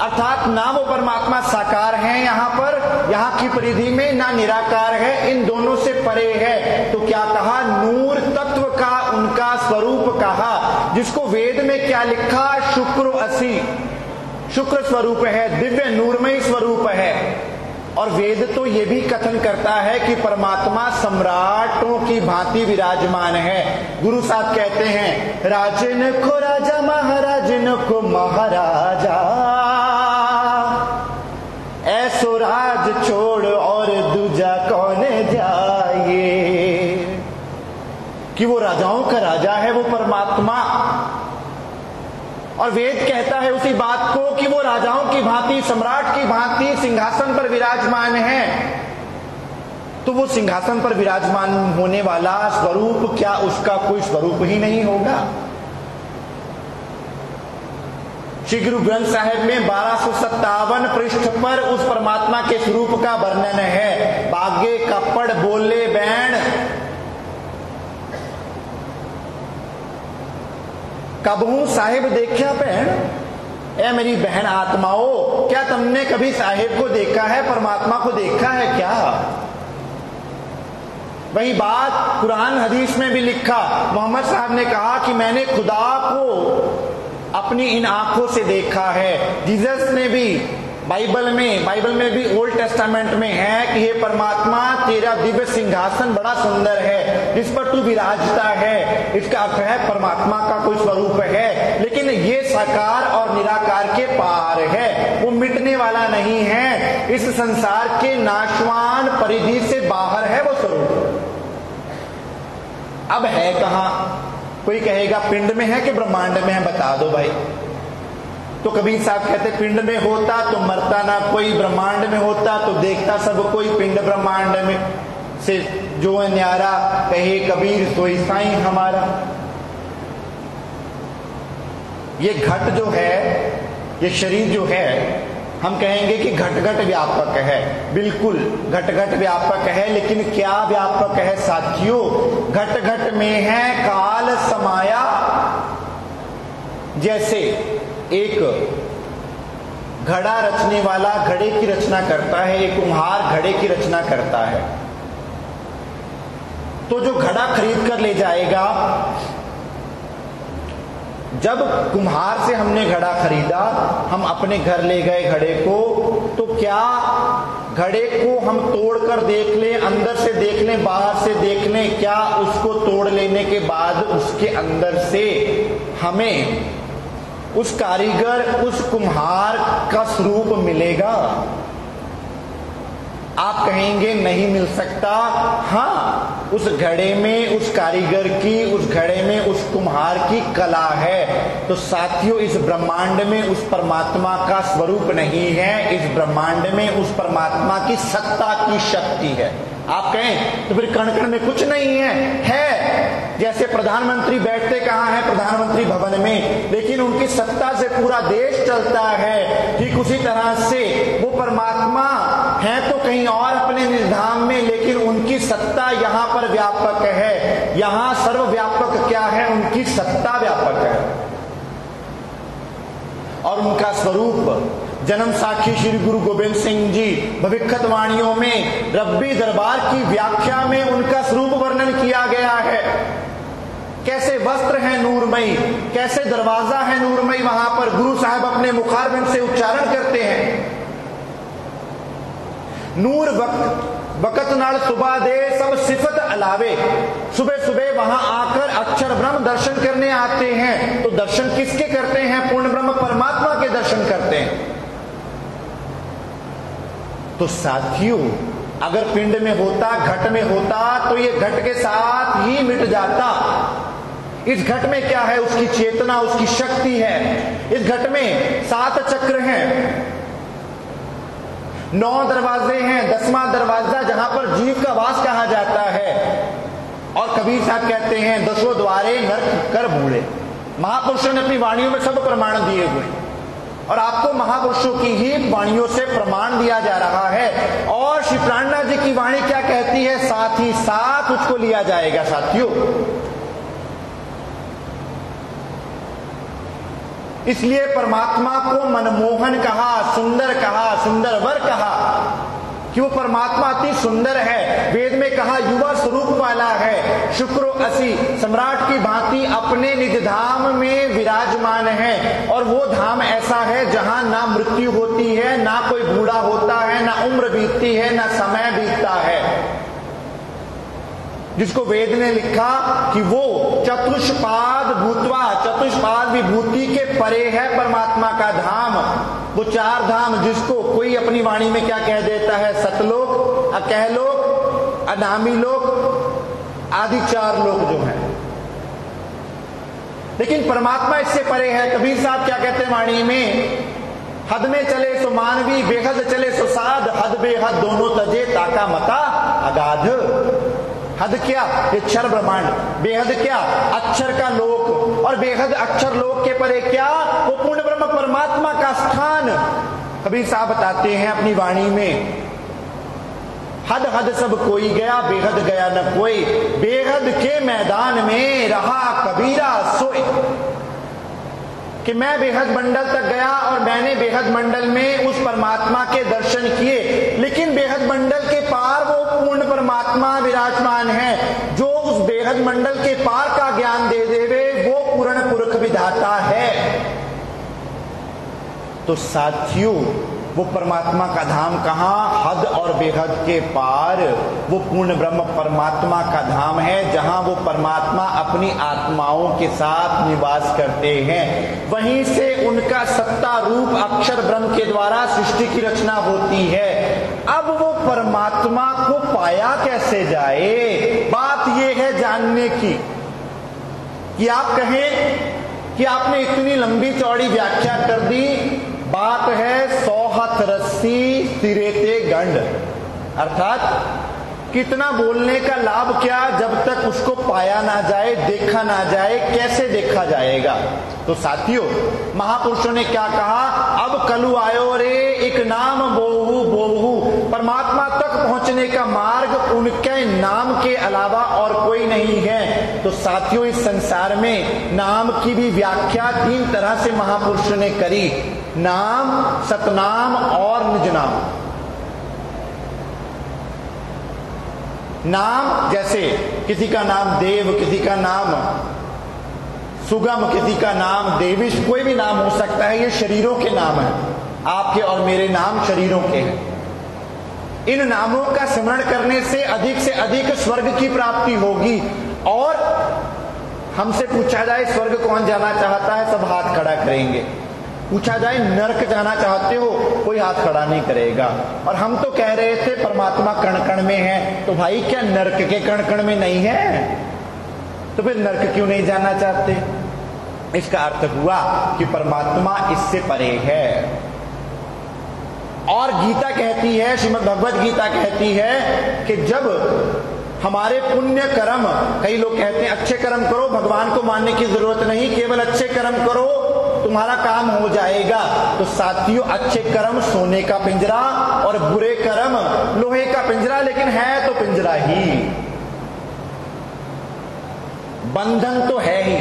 अर्थात ना वो परमात्मा साकार है यहाँ पर, यहाँ की परिधि में, ना निराकार है, इन दोनों से परे है। तो क्या कहा, नूर तत्व का उनका स्वरूप कहा, जिसको वेद में क्या लिखा, शुक्र असी, शुक्र स्वरूप है, दिव्य नूरमय स्वरूप है। और वेद तो ये भी कथन करता है कि परमात्मा सम्राटों की भांति विराजमान है। गुरु साहब कहते हैं, राजन को राजा, महाराजन को महाराजा, ऐसो राज छोड़ और दूजा कौन जाए। कि वो राजाओं का राजा है वो परमात्मा। और वेद कहता है उसी बात को कि वो राजाओं की भांति, सम्राट की भांति सिंहासन पर विराजमान है। तो वो सिंहासन पर विराजमान होने वाला स्वरूप, क्या उसका कोई स्वरूप ही नहीं होगा? श्री गुरु ग्रंथ साहिब में 1257 पृष्ठ पर उस परमात्मा के स्वरूप का वर्णन है। बागे कपड़ बोले बैण, कबहू साहिब देखा बहन। ए मेरी बहन आत्माओं, क्या तुमने कभी साहिब को देखा है, परमात्मा को देखा है क्या? वही बात कुरान हदीस में भी लिखा। मोहम्मद साहब ने कहा कि मैंने खुदा को अपनी इन आंखों से देखा है। जीसस ने भी बाइबल में भी ओल्ड टेस्टामेंट में है कि हे परमात्मा, तेरा दिव्य सिंहासन बड़ा सुंदर है जिस पर तू विराजता है। इसका अर्थ है परमात्मा का कोई स्वरूप है, लेकिन ये साकार और निराकार के पार है, वो मिटने वाला नहीं है। इस संसार के नाशवान परिधि से बाहर है वो स्वरूप। अब है कहां? कोई कहेगा पिंड में है कि ब्रह्मांड में है, बता दो भाई। तो कबीर साहब कहते पिंड में होता तो मरता ना कोई, ब्रह्मांड में होता तो देखता सब कोई। पिंड ब्रह्मांड में से जो न्यारा, कहे कबीर सोई साईं हमारा। ये घट जो है, ये शरीर जो है, हम कहेंगे कि घट घट व्यापक है। बिल्कुल घट घट व्यापक है, लेकिन क्या व्यापक है साथियों? घट घट में है काल समाया। जैसे एक घड़ा रचने वाला घड़े की रचना करता है, एक कुम्हार घड़े की रचना करता है, तो जो घड़ा खरीद कर ले जाएगा, जब कुम्हार से हमने घड़ा खरीदा, हम अपने घर ले गए घड़े को, तो क्या घड़े को हम तोड़कर देख लें, अंदर से देख लें, बाहर से देख लें, क्या उसको तोड़ लेने के बाद उसके अंदर से हमें उस कारीगर, उस कुम्हार का स्वरूप मिलेगा? आप कहेंगे नहीं मिल सकता। हाँ, उस घड़े में उस कारीगर की, उस घड़े में उस कुम्हार की कला है। तो साथियों, इस ब्रह्मांड में उस परमात्मा का स्वरूप नहीं है, इस ब्रह्मांड में उस परमात्मा की सत्ता की शक्ति है। आप कहें तो फिर कण कण में कुछ नहीं है। जैसे प्रधानमंत्री बैठते कहाँ हैं? प्रधानमंत्री भवन में, लेकिन उनकी सत्ता से पूरा देश चलता है। ठीक उसी तरह से वो परमात्मा है तो कहीं और अपने निधाम में, लेकिन उनकी सत्ता यहाँ पर व्यापक है। यहाँ सर्वव्यापक क्या है? उनकी सत्ता व्यापक है। और उनका स्वरूप जन्म साखी श्री गुरु गोविंद सिंह जी भविष्यत वाणियों में रब्बी दरबार की व्याख्या में उनका स्वरूप वर्णन किया गया है। कैसे वस्त्र है नूरमयी, कैसे दरवाजा है नूरमयी, वहां पर गुरु साहब अपने मुखारबिंद से उच्चारण करते हैं, नूर वक़्त नाल सुबह दे सब सिफत अलावे। सुबह सुबह वहां आकर अक्षर ब्रह्म दर्शन करने आते हैं। तो दर्शन किसके करते हैं? पूर्ण ब्रह्म परमात्मा के दर्शन करते हैं। तो साथियों, अगर पिंड में होता, घट में होता, तो ये घट के साथ ही मिट जाता। इस घट में क्या है? उसकी चेतना, उसकी शक्ति है। इस घट में 7 चक्र हैं, 9 दरवाजे हैं, 10वां दरवाजा जहां पर जीव का वास कहा जाता है। और कबीर साहब कहते हैं 10 द्वारे नरक कर बूढ़े। महापुरुषों ने अपनी वाणियों में सब प्रमाण दिए हुए, और आपको महापुरुषों की ही वाणियों से प्रमाण दिया जा रहा है। और श्री प्राणनाथ जी की वाणी क्या कहती है? साथ ही साथ उसको लिया जाएगा। साथियों, इसलिए परमात्मा को मनमोहन कहा, सुंदर कहा, सुंदर वर कहा कि वो परमात्मा अति सुंदर है। वेद में कहा युवा स्वरूप वाला है, शुक्रो असी, सम्राट की भांति अपने निज धाम में विराजमान है। और वो धाम ऐसा है जहां ना मृत्यु होती है, ना कोई बूढ़ा होता है, ना उम्र बीतती है, ना समय बीतता है। जिसको वेद ने लिखा कि वो चतुष्पाद भूतवा, चतुष्पाद विभूति के परे है परमात्मा का धाम। वो 4 धाम जिसको कोई अपनी वाणी में क्या कह देता है? सतलोक, अकहलोक, अनामी लोक आदि 4 लोक जो हैं। लेकिन परमात्मा इससे परे है। कबीर साहब क्या कहते हैं वाणी में? हद में चले सो मानवी, बेहद चले सो साध, हद बेहद दोनों तजे ताका मता अगाध। हद क्या, ये क्षर ब्रह्मांड, बेहद क्या, अक्षर का लोक, और बेहद अक्षर लोक के परे क्या, वो पूर्ण ब्रह्म परमात्मा का स्थान। कबीर साहब बताते हैं अपनी वाणी में, हद हद सब कोई गया, बेहद गया न कोई, बेहद के मैदान में रहा कबीरा सोए। कि मैं बेहद मंडल तक गया और मैंने बेहद मंडल में उस परमात्मा के दर्शन किए, लेकिन बेहद मंडल के पार वो पूर्ण परमात्मा विराजमान है। जो उस बेहद मंडल के पार का ज्ञान दे देवे वो पूर्ण पुरुष विधाता है। तो साथियों, वो परमात्मा का धाम कहां, हद और बेहद के पार वो पूर्ण ब्रह्म परमात्मा का धाम है, जहां वो परमात्मा अपनी आत्माओं के साथ निवास करते हैं। वहीं से उनका सत्ता रूप अक्षर ब्रह्म के द्वारा सृष्टि की रचना होती है। अब वो परमात्मा को पाया कैसे जाए, बात ये है जानने की। कि आप कहें कि आपने इतनी लंबी चौड़ी व्याख्या कर दी, बात है 100 हथ रस्सी सिरे ते गंड, अर्थात कितना बोलने का लाभ क्या जब तक उसको पाया ना जाए, देखा ना जाए, कैसे देखा जाएगा। तो साथियों, महापुरुषों ने क्या कहा, अब कलु आयो रे एक नाम बोहू बोहू। परमात्मा तक पहुंचने का मार्ग उनके नाम के अलावा और कोई नहीं है। तो साथियों, इस संसार में नाम की भी व्याख्या 3 तरह से महापुरुषों ने करी, नाम, सतनाम और निज नाम। नाम जैसे किसी का नाम देव, किसी का नाम सुगम, किसी का नाम देविश, कोई भी नाम हो सकता है, ये शरीरों के नाम है। आपके और मेरे नाम शरीरों के हैं। इन नामों का स्मरण करने से अधिक स्वर्ग की प्राप्ति होगी। और हमसे पूछा जाए स्वर्ग कौन जाना चाहता है, सब हाथ खड़ा करेंगे। पूछा जाए नरक जाना चाहते हो, कोई हाथ खड़ा नहीं करेगा। और हम तो कह रहे थे परमात्मा कण कण में है, तो भाई क्या नरक के कण कण में नहीं है? तो फिर नरक क्यों नहीं जाना चाहते? इसका अर्थ हुआ कि परमात्मा इससे परे है। और गीता कहती है, श्रीमद् भगवद गीता कहती है कि जब हमारे पुण्य कर्म, कई लोग कहते हैं अच्छे कर्म करो, भगवान को मानने की जरूरत नहीं, केवल अच्छे कर्म करो तुम्हारा काम हो जाएगा। तो साथियों, अच्छे कर्म सोने का पिंजरा और बुरे कर्म लोहे का पिंजरा, लेकिन है तो पिंजरा ही, बंधन तो है ही।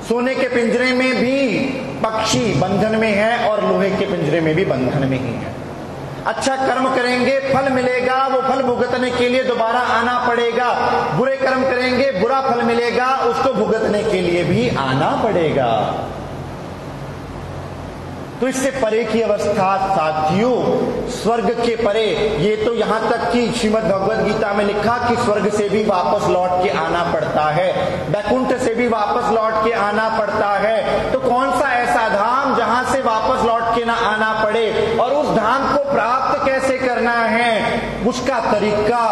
सोने के पिंजरे में भी पक्षी बंधन में है और लोहे के पिंजरे में भी बंधन में ही है। अच्छा कर्म करेंगे फल मिलेगा, वो फल भुगतने के लिए दोबारा आना पड़ेगा। बुरे कर्म करेंगे बुरा फल मिलेगा, उसको भुगतने के लिए भी आना पड़ेगा। तो इससे परे की अवस्था साथियों, स्वर्ग के परे। ये तो यहां तक कि श्रीमद् भगवद गीता में लिखा कि स्वर्ग से भी वापस लौट के आना पड़ता है, वैकुंठ से भी वापस लौट के आना पड़ता है। तो कौन सा ऐसा धाम जहां से वापस लौट के ना आना पड़े? और उस धाम को प्राप्त कैसे करना है, उसका तरीका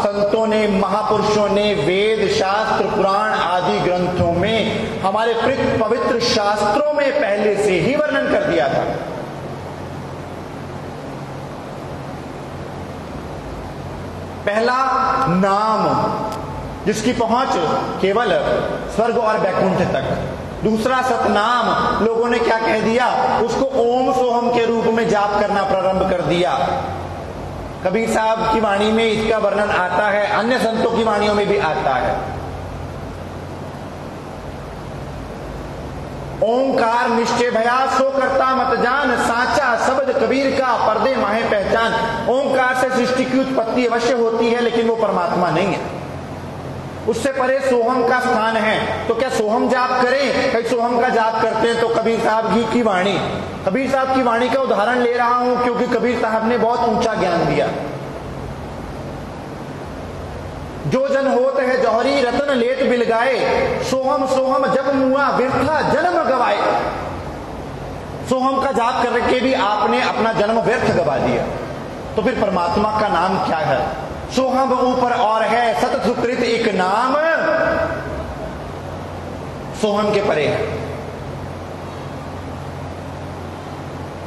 संतों ने, महापुरुषों ने वेद, शास्त्र, पुराण आदि ग्रंथों में, हमारे पवित्र शास्त्रों में पहले से ही वर्णन कर दिया था। पहला नाम, जिसकी पहुंच केवल स्वर्ग और वैकुंठ तक। दूसरा सतनाम, लोगों ने क्या कह दिया, उसको ओम सोहम के रूप में जाप करना प्रारंभ कर दिया। कबीर साहब की वाणी में इसका वर्णन आता है, अन्य संतों की वाणियों में भी आता है। ओंकार निश्चय भया सो करता मत जान, साचा शब्द कबीर का पर्दे माहे पहचान। ओंकार से सृष्टि की उत्पत्ति अवश्य होती है, लेकिन वो परमात्मा नहीं है। उससे परे सोहम का स्थान है। तो क्या सोहम जाप करें? कई सोहम का जाप करते हैं। तो कबीर साहब जी की वाणी, कबीर साहब की वाणी का उदाहरण ले रहा हूं क्योंकि कबीर साहब ने बहुत ऊंचा ज्ञान दिया। जो जन होत है जौहरी रतन लेत बिल गाए, सोहम सोहम जब मुआ व्यर्था जन्म गवाए। सोहम का जाप करके भी आपने अपना जन्म व्यर्थ गवा दिया। तो फिर परमात्मा का नाम क्या है? सोहम ऊपर और है, सत सुकृत एक नाम सोहम के परे है।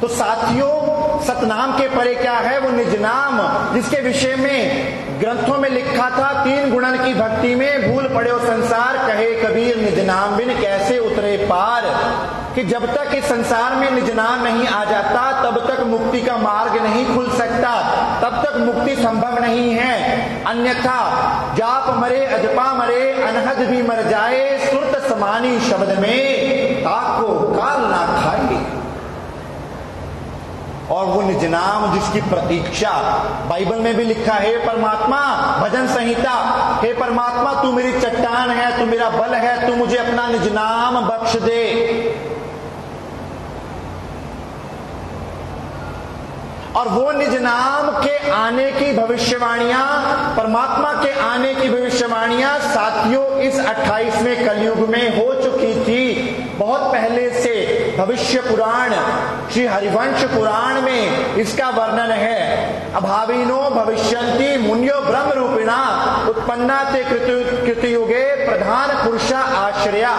तो साथियों, सतनाम के परे क्या है? वो निज नाम, जिसके विषय में ग्रंथों में लिखा था 3 गुणन की भक्ति में भूल पड़े हो संसार, कहे कबीर निज नाम बिन कैसे उतरे पार। कि जब तक इस संसार में निज नाम नहीं आ जाता तब तक मुक्ति का मार्ग नहीं खुल सकता, तब तक मुक्ति संभव नहीं है। अन्यथा जाप मरे अजपा मरे, अनहद भी मर जाए, सुरत समानी शब्द में ताको काल ना खाए। और वो निज नाम जिसकी प्रतीक्षा बाइबल में भी लिखा है, परमात्मा भजन संहिता, हे परमात्मा तू मेरी चट्टान है, तू मेरा बल है, तू मुझे अपना निज नाम बख्श दे। और वो निज नाम के आने की भविष्यवाणियां, परमात्मा के आने की भविष्यवाणियां साथियों इस 28वें कलयुग में हो चुकी थी। बहुत पहले से भविष्य पुराण, श्री हरिवंश पुराण में इसका वर्णन है। अभाविनो भविष्यन्ति मुन्यो ब्रह्म रूपिणा, उत्पन्ना ते कृतयुगे प्रधान पुरुषा आश्रया।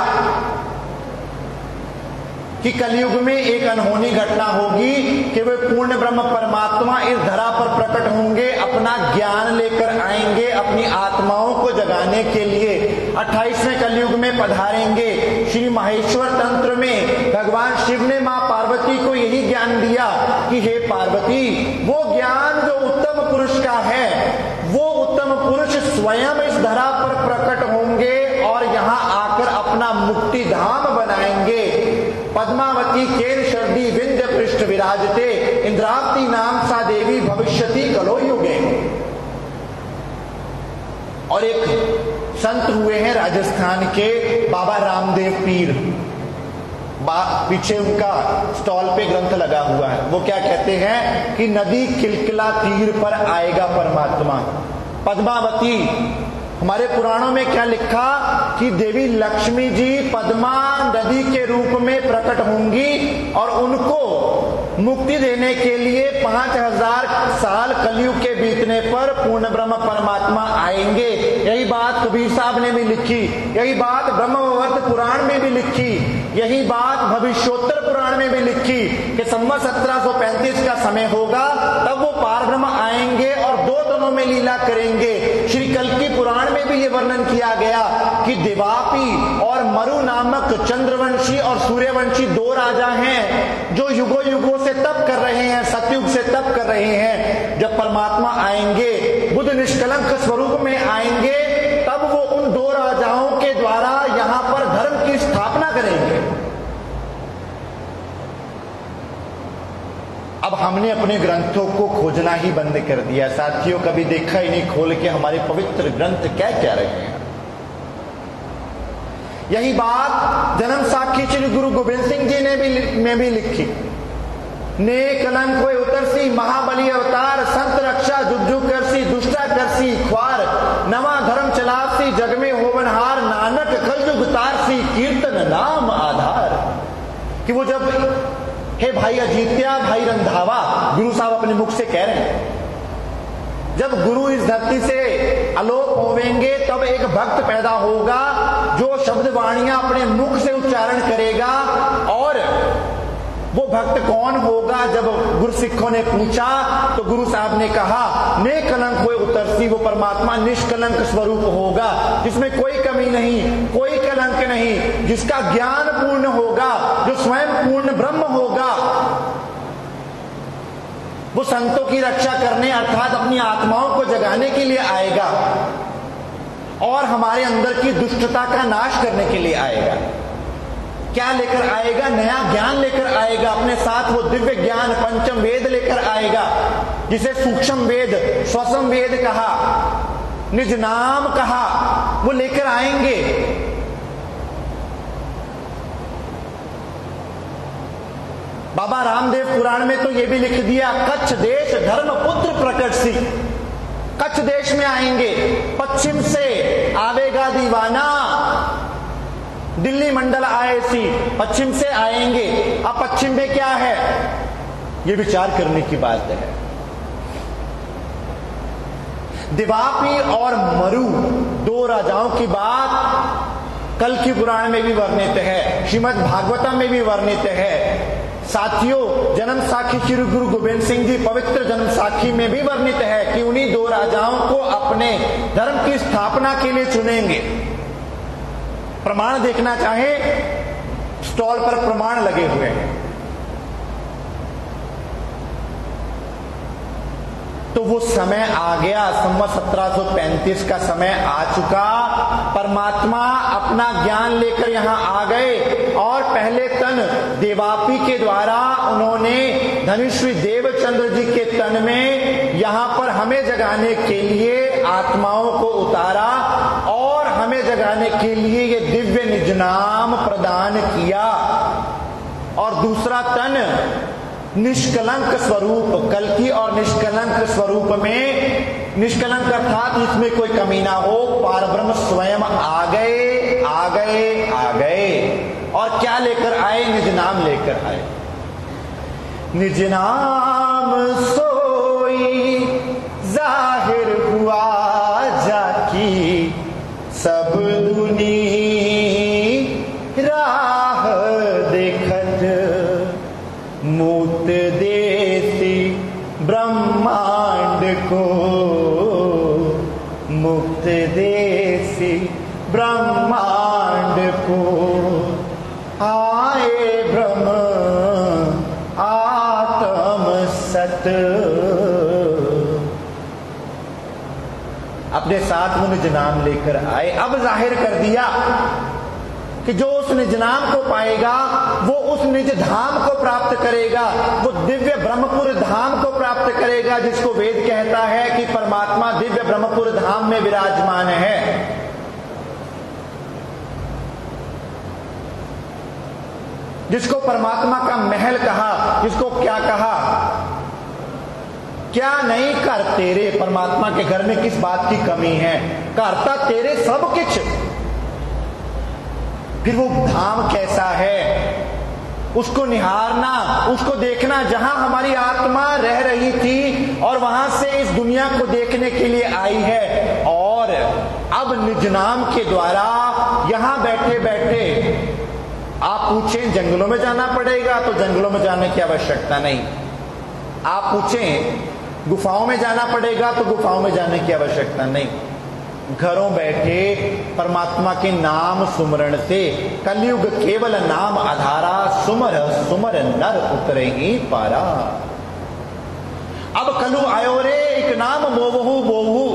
कि कलयुग में एक अनहोनी घटना होगी कि वे पूर्ण ब्रह्म परमात्मा इस धरा पर प्रकट होंगे, अपना ज्ञान लेकर आएंगे, अपनी आत्माओं को जगाने के लिए 28वें कलयुग में पधारेंगे। श्री माहेश्वर तंत्र में भगवान शिव ने मां पार्वती को यही ज्ञान दिया कि हे पार्वती, वो ज्ञान जो उत्तम पुरुष का है, वो उत्तम पुरुष स्वयं इस धरा पर प्रकट होंगे और यहाँ आकर अपना मुक्ति धाम बनाएंगे। पद्मावती केन शर्दी विंध्य पृष्ठ विराजते, इंद्रावती नाम सा देवी भविष्यति कलो युगे। और एक संत हुए हैं राजस्थान के बाबा रामदेव पीर, पीछे उनका स्टॉल पे ग्रंथ लगा हुआ है। वो क्या कहते हैं कि नदी किलकिला तीर पर आएगा परमात्मा। पद्मावती, हमारे पुराणों में क्या लिखा कि देवी लक्ष्मी जी पद्मा नदी के रूप में प्रकट होंगी और उनको मुक्ति देने के लिए 5000 साल कलयुग के बीतने पर पूर्ण ब्रह्म परमात्मा आएंगे। यही बात कबीर साहब ने भी लिखी, यही बात ब्रह्मवत पुराण में भी लिखी, यही बात भविष्योत्तर पुराण में भी लिखी कि संवत 1735 का समय होगा, तब वो पार ब्रह्म आएंगे और 2 तनों में लीला करेंगे। श्री कल्कि पुराण में भी ये वर्णन किया गया कि देवापी और मरु नामक चंद्रवंशी और सूर्यवंशी 2 राजा हैं जो युगों युगों से तप कर रहे हैं, सतयुग से तप कर रहे हैं। जब परमात्मा आएंगे, बुद्ध निष्कलंक स्वरूप में आएंगे, तब वो उन 2 राजाओं के द्वारा यहां पर धर्म की स्थापना करेंगे। अब हमने अपने ग्रंथों को खोजना ही बंद कर दिया साथियों, कभी देखा ही नहीं खोल के हमारे पवित्र ग्रंथ क्या कह रहे हैं। यही बात जन्म साखी श्री गुरु गोविंद सिंह जी ने भी लिखी। ने कलंक कोई उतरसी, महाबली अवतार, संत रक्षा जुज्जू करसी, दुष्टा करसी ख्वार, नवा धर्म चलासी, जग में होवनहार, नानक कलयुग तारसी, कीर्तन नाम आधार। कि वो जब हे भाई अजीत्या, भाई रंधावा, गुरु साहब अपने मुख से कह रहे हैं, जब गुरु इस धरती से आलोक होवेंगे तब एक भक्त पैदा होगा जो शब्द वाणियां अपने मुख से उच्चारण करेगा। और वो भक्त कौन होगा? जब गुरसिखों ने पूछा तो गुरु साहब ने कहा ने कलंक कोई उतरसी, वो परमात्मा निष्कलंक स्वरूप होगा जिसमें कोई कमी नहीं, कोई कलंक नहीं, जिसका ज्ञान पूर्ण होगा, जो स्वयं पूर्ण ब्रह्म होगा। वो संतों की रक्षा करने अर्थात अपनी आत्माओं को जगाने के लिए आएगा और हमारे अंदर की दुष्टता का नाश करने के लिए आएगा। क्या लेकर आएगा? नया ज्ञान लेकर आएगा, अपने साथ वो दिव्य ज्ञान पंचम वेद लेकर आएगा, जिसे सूक्ष्म वेद, स्वसम वेद कहा, निज नाम कहा, वो लेकर आएंगे। बाबा रामदेव पुराण में तो ये भी लिख दिया, कच्छ देश धर्म पुत्र प्रकट सी। कच्छ देश में आएंगे, पश्चिम से आवेगा दीवाना, दिल्ली मंडल आए सी, पश्चिम से आएंगे। अब पश्चिम में क्या है, ये विचार करने की बात है। दिवापी और मरु 2 राजाओं की बात कल की पुराण में भी वर्णित है, श्रीमद् भागवतम में भी वर्णित है। साथियों, जन्म साखी श्री गुरु गोविंद सिंह जी पवित्र जन्म साखी में भी वर्णित है कि उन्हीं 2 राजाओं को अपने धर्म की स्थापना के लिए चुनेंगे। प्रमाण देखना चाहे, स्टॉल पर प्रमाण लगे हुए हैं। तो वो समय आ गया, संवत 1735 का समय आ चुका। परमात्मा अपना ज्ञान लेकर यहां आ गए और पहले तन देवापी के द्वारा उन्होंने धनुश्री देवचंद्र जी के तन में यहां पर हमें जगाने के लिए आत्माओं को उतारा और हमें जगाने के लिए ये दिव्य निज नाम प्रदान किया। और दूसरा तन निष्कलंक स्वरूप, कल्कि और निष्कलंक स्वरूप में, निष्कलंक अर्थात इसमें कोई कमी ना हो, पारब्रह्म स्वयं आ गए, आ गए, आ गए। और क्या लेकर आए? निज नाम लेकर आए। निज नाम सोई जाहिर हुआ जाकी सब दुनी राह देखत मूत देसी ब्रह्मांड को, मुक्त देसी ब्रह्मांड को आए ब्रह्म आत्म सत। अपने साथ वो निज नाम लेकर आए। अब जाहिर कर दिया कि जो उस निज नाम को पाएगा वो उस निज धाम को प्राप्त करेगा, वो दिव्य ब्रह्मपुर धाम को प्राप्त करेगा, जिसको वेद कहता है कि परमात्मा दिव्य ब्रह्मपुर धाम में विराजमान है। जिसको परमात्मा का महल कहा, जिसको क्या कहा? क्या नहीं कर तेरे, परमात्मा के घर में किस बात की कमी है? करता तेरे सब कुछ। फिर वो धाम कैसा है, उसको निहारना, उसको देखना, जहां हमारी आत्मा रह रही थी और वहां से इस दुनिया को देखने के लिए आई है। और अब निज नाम के द्वारा यहां बैठे बैठे आप पूछें जंगलों में जाना पड़ेगा तो जंगलों में जाने की आवश्यकता नहीं। आप पूछें गुफाओं में जाना पड़ेगा तो गुफाओं में जाने की आवश्यकता नहीं। घरों बैठे परमात्मा के नाम सुमरण से कलयुग केवल नाम आधारा, सुमर सुमर नर उतरे ही पारा। अब कलु आयो रे एक नाम मोवहु बोहु,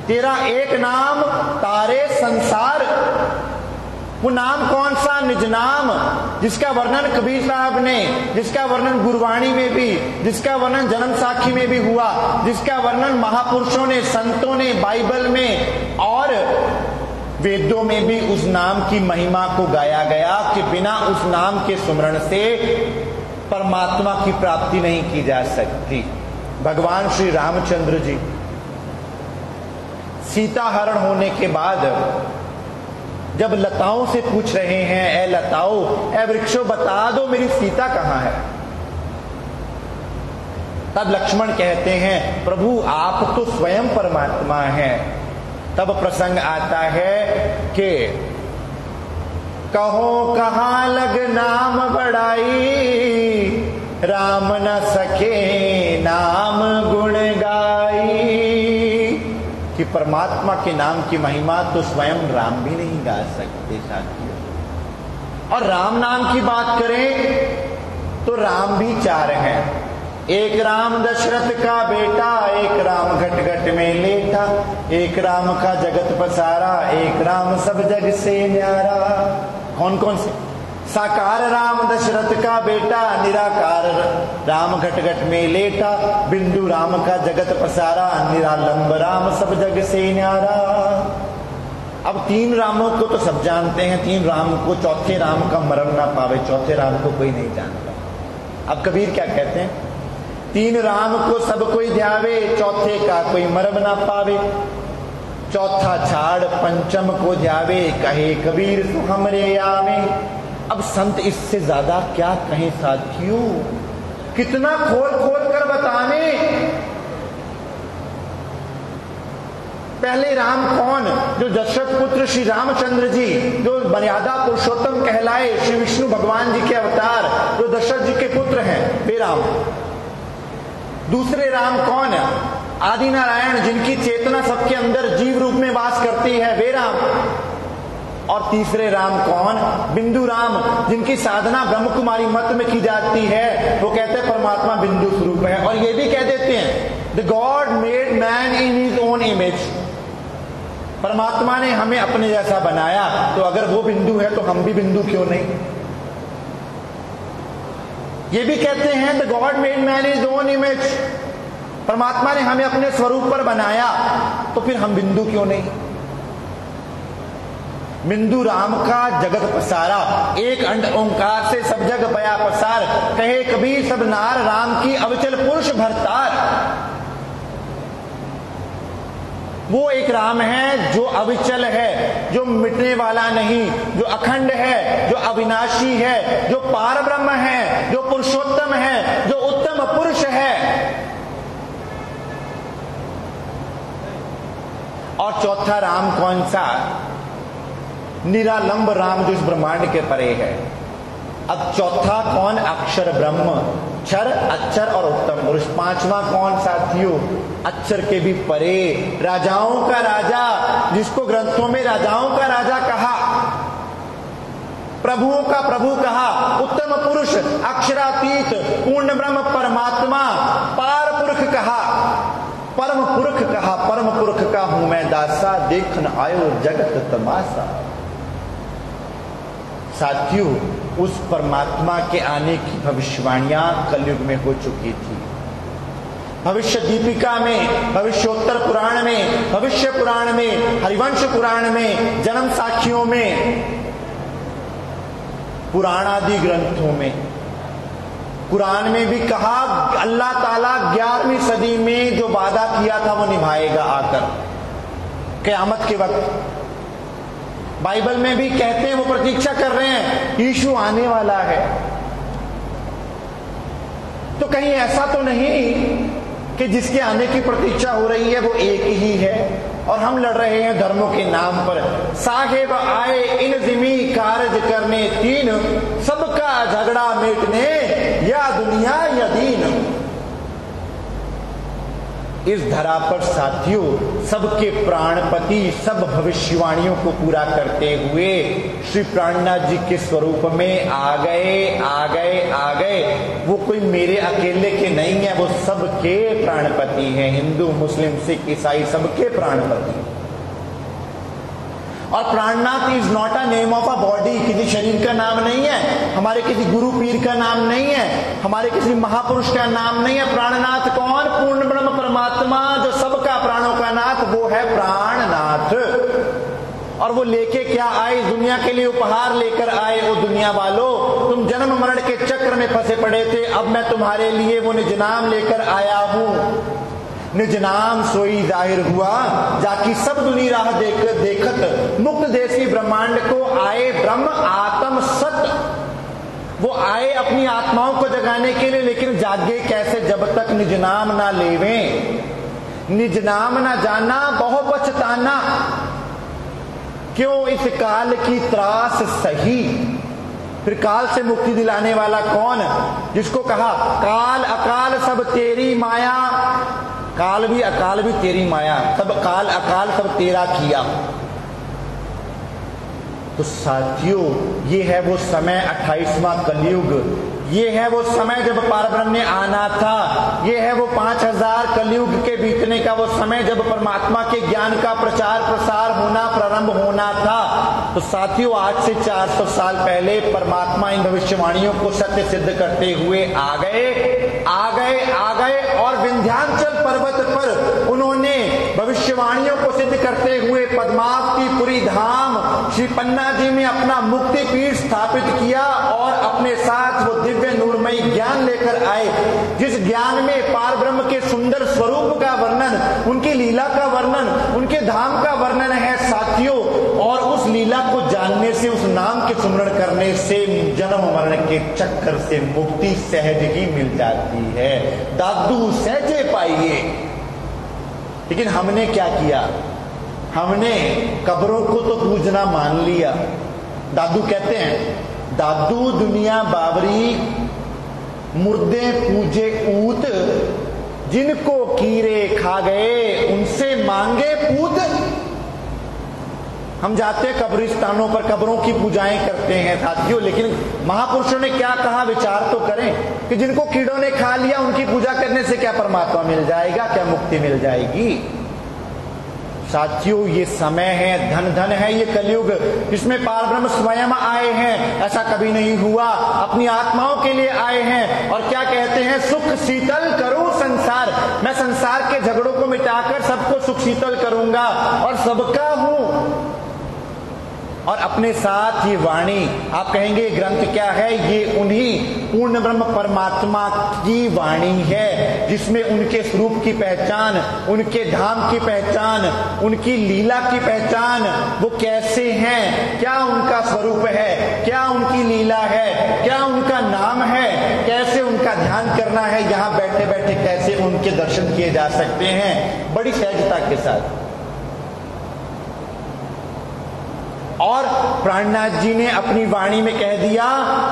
तेरा एक नाम तारे संसार। वो नाम कौन सा? निज नाम, जिसका वर्णन कबीर साहब ने, जिसका वर्णन गुरबाणी में भी, जिसका वर्णन जन्म साखी में भी हुआ, जिसका वर्णन महापुरुषों ने, संतों ने बाइबल में और वेदों में भी उस नाम की महिमा को गाया गया कि बिना उस नाम के सुमरण से परमात्मा की प्राप्ति नहीं की जा सकती। भगवान श्री रामचंद्र जी सीता हरण होने के बाद जब लताओं से पूछ रहे हैं, ए लताओं, ए वृक्षों, बता दो मेरी सीता कहां है, तब लक्ष्मण कहते हैं प्रभु आप तो स्वयं परमात्मा हैं। तब प्रसंग आता है कि कहो कहां लग नाम बढ़ाई, राम न सके नाम गुण गाई। कि परमात्मा के नाम की महिमा तो स्वयं राम भी नहीं गा सकते साथियों। और राम नाम की बात करें तो राम भी 4 हैं। एक राम दशरथ का बेटा, एक राम घट घट में लेटा, एक राम का जगत पसारा, एक राम सब जग से न्यारा। कौन कौन से? साकार राम दशरथ का बेटा, निराकार राम घट घट में लेटा, बिंदु राम का जगत पसारा, निरालंब राम सब जग से न्यारा। अब 3 रामों को तो सब जानते हैं, 3 राम को, चौथे राम का मरम ना पावे, चौथे राम को कोई नहीं जानता। अब कबीर क्या कहते हैं? 3 राम को सब कोई ध्यावे, चौथे का कोई मरम ना पावे। चौथा छाड़ पंचम को ध्यावे, कहे कबीर सो हमरे आवे। अब संत इससे ज्यादा क्या कहें साथियों, कितना खोल खोल कर बताने। पहले राम कौन? जो दशरथ पुत्र श्री रामचंद्र जी, जो मर्यादा पुरुषोत्तम कहलाए, श्री विष्णु भगवान जी के अवतार, जो दशरथ जी के पुत्र हैं, वे राम। दूसरे राम कौन? आदि नारायण, जिनकी चेतना सबके अंदर जीव रूप में वास करती है, वे राम। और तीसरे राम कौन? बिंदु राम, जिनकी साधना ब्रह्म कुमारी मत में की जाती है। वो कहते हैं परमात्मा बिंदु स्वरूप है। और ये भी कह देते हैं the God made man in his own image, परमात्मा ने हमें अपने जैसा बनाया, तो अगर वो बिंदु है तो हम भी बिंदु क्यों नहीं? ये भी कहते हैं the God made man in his own image, परमात्मा ने हमें अपने स्वरूप पर बनाया, तो फिर हम बिंदु क्यों नहीं? बिंदु राम का जगत पसारा, एक अंड ओंकार से सब जग बया पसार, कहे कबीर सब नार राम की अविचल पुरुष भरतार। वो एक राम है जो अविचल है, जो मिटने वाला नहीं, जो अखंड है, जो अविनाशी है, जो पार ब्रह्म है, जो पुरुषोत्तम है, जो उत्तम पुरुष है। और चौथा राम कौन सा? निरालंब राम, जो इस ब्रह्मांड के परे है। अब चौथा कौन? अक्षर ब्रह्म, क्षर, अक्षर और उत्तम पुरुष। पांचवा कौन साथियों? अक्षर के भी परे, राजाओं का राजा, जिसको ग्रंथों में राजाओं का राजा कहा, प्रभुओं का प्रभु कहा, उत्तम पुरुष, अक्षरातीत, पूर्ण ब्रह्म परमात्मा, पार पुरुष कहा, परम पुरुष कहा। परम पुरुष का हूं मैं दासा, देखन आयो जगत तमाशा। साथियों, उस परमात्मा के आने की भविष्यवाणियां कलयुग में हो चुकी थी। भविष्य दीपिका में, भविष्योत्तर पुराण में, भविष्य पुराण में, हरिवंश पुराण में, जन्म साखियों में, पुराणादि ग्रंथों में, कुरान में भी कहा अल्लाह ताला 11वीं सदी में जो वादा किया था वो निभाएगा आकर क़यामत के वक्त। बाइबल में भी कहते हैं वो प्रतीक्षा कर रहे हैं, यीशु आने वाला है। तो कहीं ऐसा तो नहीं कि जिसके आने की प्रतीक्षा हो रही है वो एक ही है और हम लड़ रहे हैं धर्मों के नाम पर। साहेब आए इन जिमी कार्य करने तीन, सबका झगड़ा मिटने, या दुनिया या दीन। इस धरा पर साथियों सबके प्राणपति, सब भविष्यवाणियों को पूरा करते हुए श्री प्राणनाथ जी के स्वरूप में आ गए। वो कोई मेरे अकेले के नहीं है, वो सबके प्राणपति हैं। हिंदू, मुस्लिम, सिख, ईसाई सबके प्राणपति। और Prannath is not a name of a body, किसी शरीर का नाम नहीं है, हमारे किसी गुरु पीर का नाम नहीं है, हमारे किसी महापुरुष का नाम नहीं है। प्राणनाथ कौन? पूर्ण ब्रह्म परमात्मा, जो सबका प्राणों का नाथ, वो है प्राणनाथ। और वो लेके क्या आए? दुनिया के लिए उपहार लेकर आए। वो दुनिया वालों, तुम जन्म मरण के चक्र में फंसे पड़े थे, अब मैं तुम्हारे लिए वो निज नाम लेकर आया हूं। निज नाम सोई जाहिर हुआ, जाकि सब दुनी राह देखत, मुक्त देसी ब्रह्मांड को आए ब्रह्म आत्म सत। वो आए अपनी आत्माओं को जगाने के लिए, लेकिन जागे कैसे? जब तक निज नाम ना लेवें, निज नाम ना जाना बहु पछताना। क्यों इस काल की त्रास सही? फिर काल से मुक्ति दिलाने वाला कौन? जिसको कहा काल अकाल सब तेरी माया, काल भी अकाल भी तेरी माया, सब काल अकाल सब तेरा किया। तो साथियों, ये है वो समय 28वां कलयुग। ये है वो समय जब पारब्रह्म ने आना था। ये है वो 5000 कलयुग के बीतने का वो समय जब परमात्मा के ज्ञान का प्रचार प्रसार होना प्रारंभ होना था। तो साथियों, आज से 400 साल पहले परमात्मा इन भविष्यवाणियों को सत्य सिद्ध करते हुए आ गए और विंध्याचल पर्वत पर उन्होंने भविष्यवाणियों को सिद्ध करते हुए पद्मावतीपुरी धाम श्री पन्ना जी में अपना मुक्ति पीठ स्थापित किया और अपने साथ वो दिव्य नूरमयी ज्ञान लेकर आए, जिस ज्ञान में पार ब्रह्म के सुंदर स्वरूप का वर्णन, उनकी लीला का वर्णन, उनके धाम का वर्णन है साथियों। और उस लीला को जानने से, उस नाम के सुमरण करने से जन्म मरण के चक्कर से मुक्ति सहज ही मिल जाती है। दादू सहजे पाइए। लेकिन हमने क्या किया? हमने कब्रों को तो पूजना मान लिया। दादू कहते हैं, दादू दुनिया बावरी मुर्दे पूजे ऊत, जिनको कीड़े खा गए उनसे मांगे पूत। हम जाते हैं कब्रिस्तानों पर, कब्रों की पूजाएं करते हैं साथियों, लेकिन महापुरुषों ने क्या कहा, विचार तो करें कि जिनको कीड़ों ने खा लिया उनकी पूजा करने से क्या परमात्मा मिल जाएगा, क्या मुक्ति मिल जाएगी। साथियों ये समय है, धन धन है ये कलयुग, जिसमें पारब्रह्म स्वयं आए हैं। ऐसा कभी नहीं हुआ, अपनी आत्माओं के लिए आए हैं। और क्या कहते हैं, सुख शीतल करूं संसार, मैं संसार के झगड़ों को मिटाकर सबको सुख शीतल करूंगा और सबका हूं। और अपने साथ ये वाणी, आप कहेंगे ग्रंथ क्या है, ये उन्हीं पूर्ण ब्रह्म परमात्मा की वाणी है, जिसमें उनके स्वरूप की पहचान, उनके धाम की पहचान, उनकी लीला की पहचान, वो कैसे हैं, क्या उनका स्वरूप है, क्या उनकी लीला है, क्या उनका नाम है, कैसे उनका ध्यान करना है, यहां बैठे बैठे कैसे उनके दर्शन किए जा सकते हैं बड़ी सहजता के साथ। और प्राणनाथ जी ने अपनी वाणी में कह दिया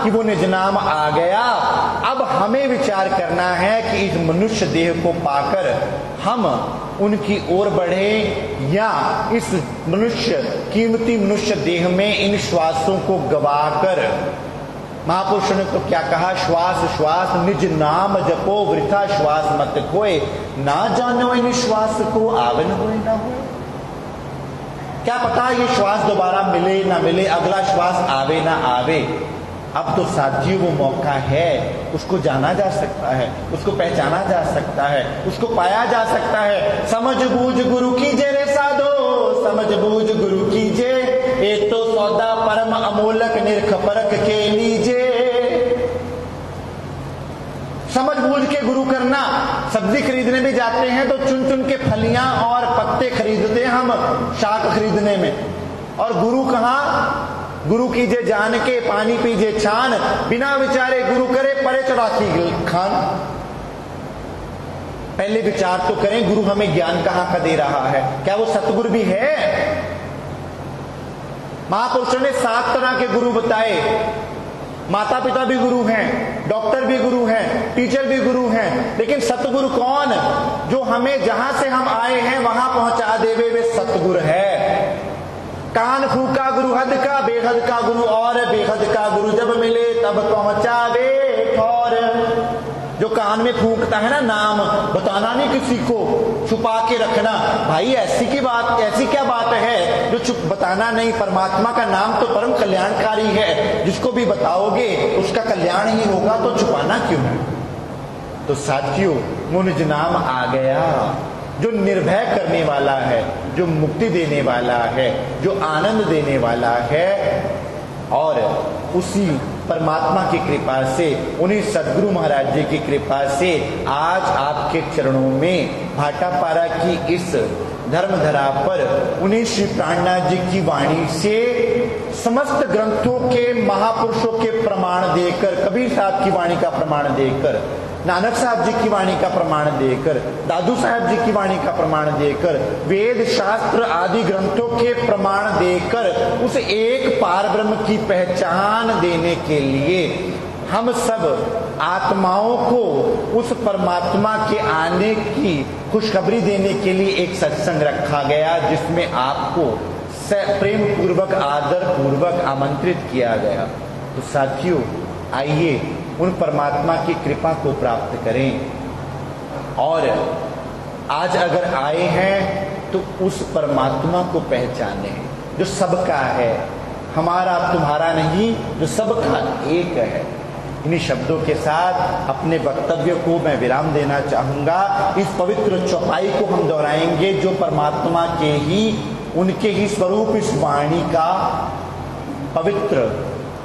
कि वो निज नाम आ गया। अब हमें विचार करना है कि इस मनुष्य देह को पाकर हम उनकी ओर बढ़े, या इस मनुष्य कीमती मनुष्य देह में इन श्वासों को गवाकर। महापुरुषों ने तो क्या कहा, श्वास श्वास निज नाम जपो, वृथा श्वास मत खोए, ना जानो इन श्वास को आवन होए ना हो। क्या पता ये श्वास दोबारा मिले ना मिले, अगला श्वास आवे ना आवे। अब तो साथियों वो मौका है, उसको जाना जा सकता है, उसको पहचाना जा सकता है, उसको पाया जा सकता है। समझ बूझ गुरु कीजे रे साधो, समझ बूझ गुरु कीजे, ये तो सौदा परम अमोलक निरख परख के लीजे। समझ बूझ के गुरु करना, सब्जी खरीदने भी जाते हैं तो चुन चुन के फलियां और पत्ते खरीदते हैं हम शाक खरीदने में, और गुरु कहाँ, गुरु कीजे जान के पानी पीजे छान, बिना विचारे गुरु करे परे चढ़ाती खान। पहले विचार तो करें, गुरु हमें ज्ञान कहाँ का दे रहा है, क्या वो सतगुरु भी है। महापुरुषों ने 7 तरह के गुरु बताए। माता पिता भी गुरु हैं, डॉक्टर भी गुरु हैं, टीचर भी गुरु हैं, लेकिन सतगुरु कौन, जो हमें जहां से हम आए हैं वहां पहुंचा देवे, वे सतगुरु है। कान फूका गुरु हद का, बेहद का गुरु और, बेहद का गुरु जब मिले तब पहुंचावे ठौर। जो कान में फूंकता है ना नाम, बताना नहीं किसी को, छुपा के रखना, भाई ऐसी की बात, ऐसी क्या बात है जो चुप बताना नहीं। परमात्मा का नाम तो परम कल्याणकारी है, जिसको भी बताओगे उसका कल्याण ही होगा, तो छुपाना क्यों है। तो साथियों वो निज नाम आ गया, जो निर्भय करने वाला है, जो मुक्ति देने वाला है, जो आनंद देने वाला है। और उसी परमात्मा की कृपा से, उन्हीं सदगुरु महाराज जी की कृपा से आज आपके चरणों में भाटापारा की इस धर्मधरा पर उन्हीं श्री प्राणनाथ जी की वाणी से समस्त ग्रंथों के महापुरुषों के प्रमाण देकर, कबीर साहब की वाणी का प्रमाण देकर, नानक साहब जी की वाणी का प्रमाण देकर, दादू साहब जी की वाणी का प्रमाण देकर, वेद शास्त्र आदि ग्रंथों के प्रमाण देकर उस एक पार ब्रह्म की पहचान देने के लिए हम सब आत्माओं को उस परमात्मा के आने की खुशखबरी देने के लिए एक सत्संग रखा गया, जिसमें आपको प्रेम पूर्वक आदर पूर्वक आमंत्रित किया गया। तो साथियों आइए उन परमात्मा की कृपा को प्राप्त करें, और आज अगर आए हैं तो उस परमात्मा को पहचाने जो सबका है, हमारा तुम्हारा नहीं, जो सबका एक है। इन्हीं शब्दों के साथ अपने वक्तव्य को मैं विराम देना चाहूंगा। इस पवित्र चौपाई को हम दोहराएंगे जो परमात्मा के ही, उनके ही स्वरूप इस वाणी का पवित्र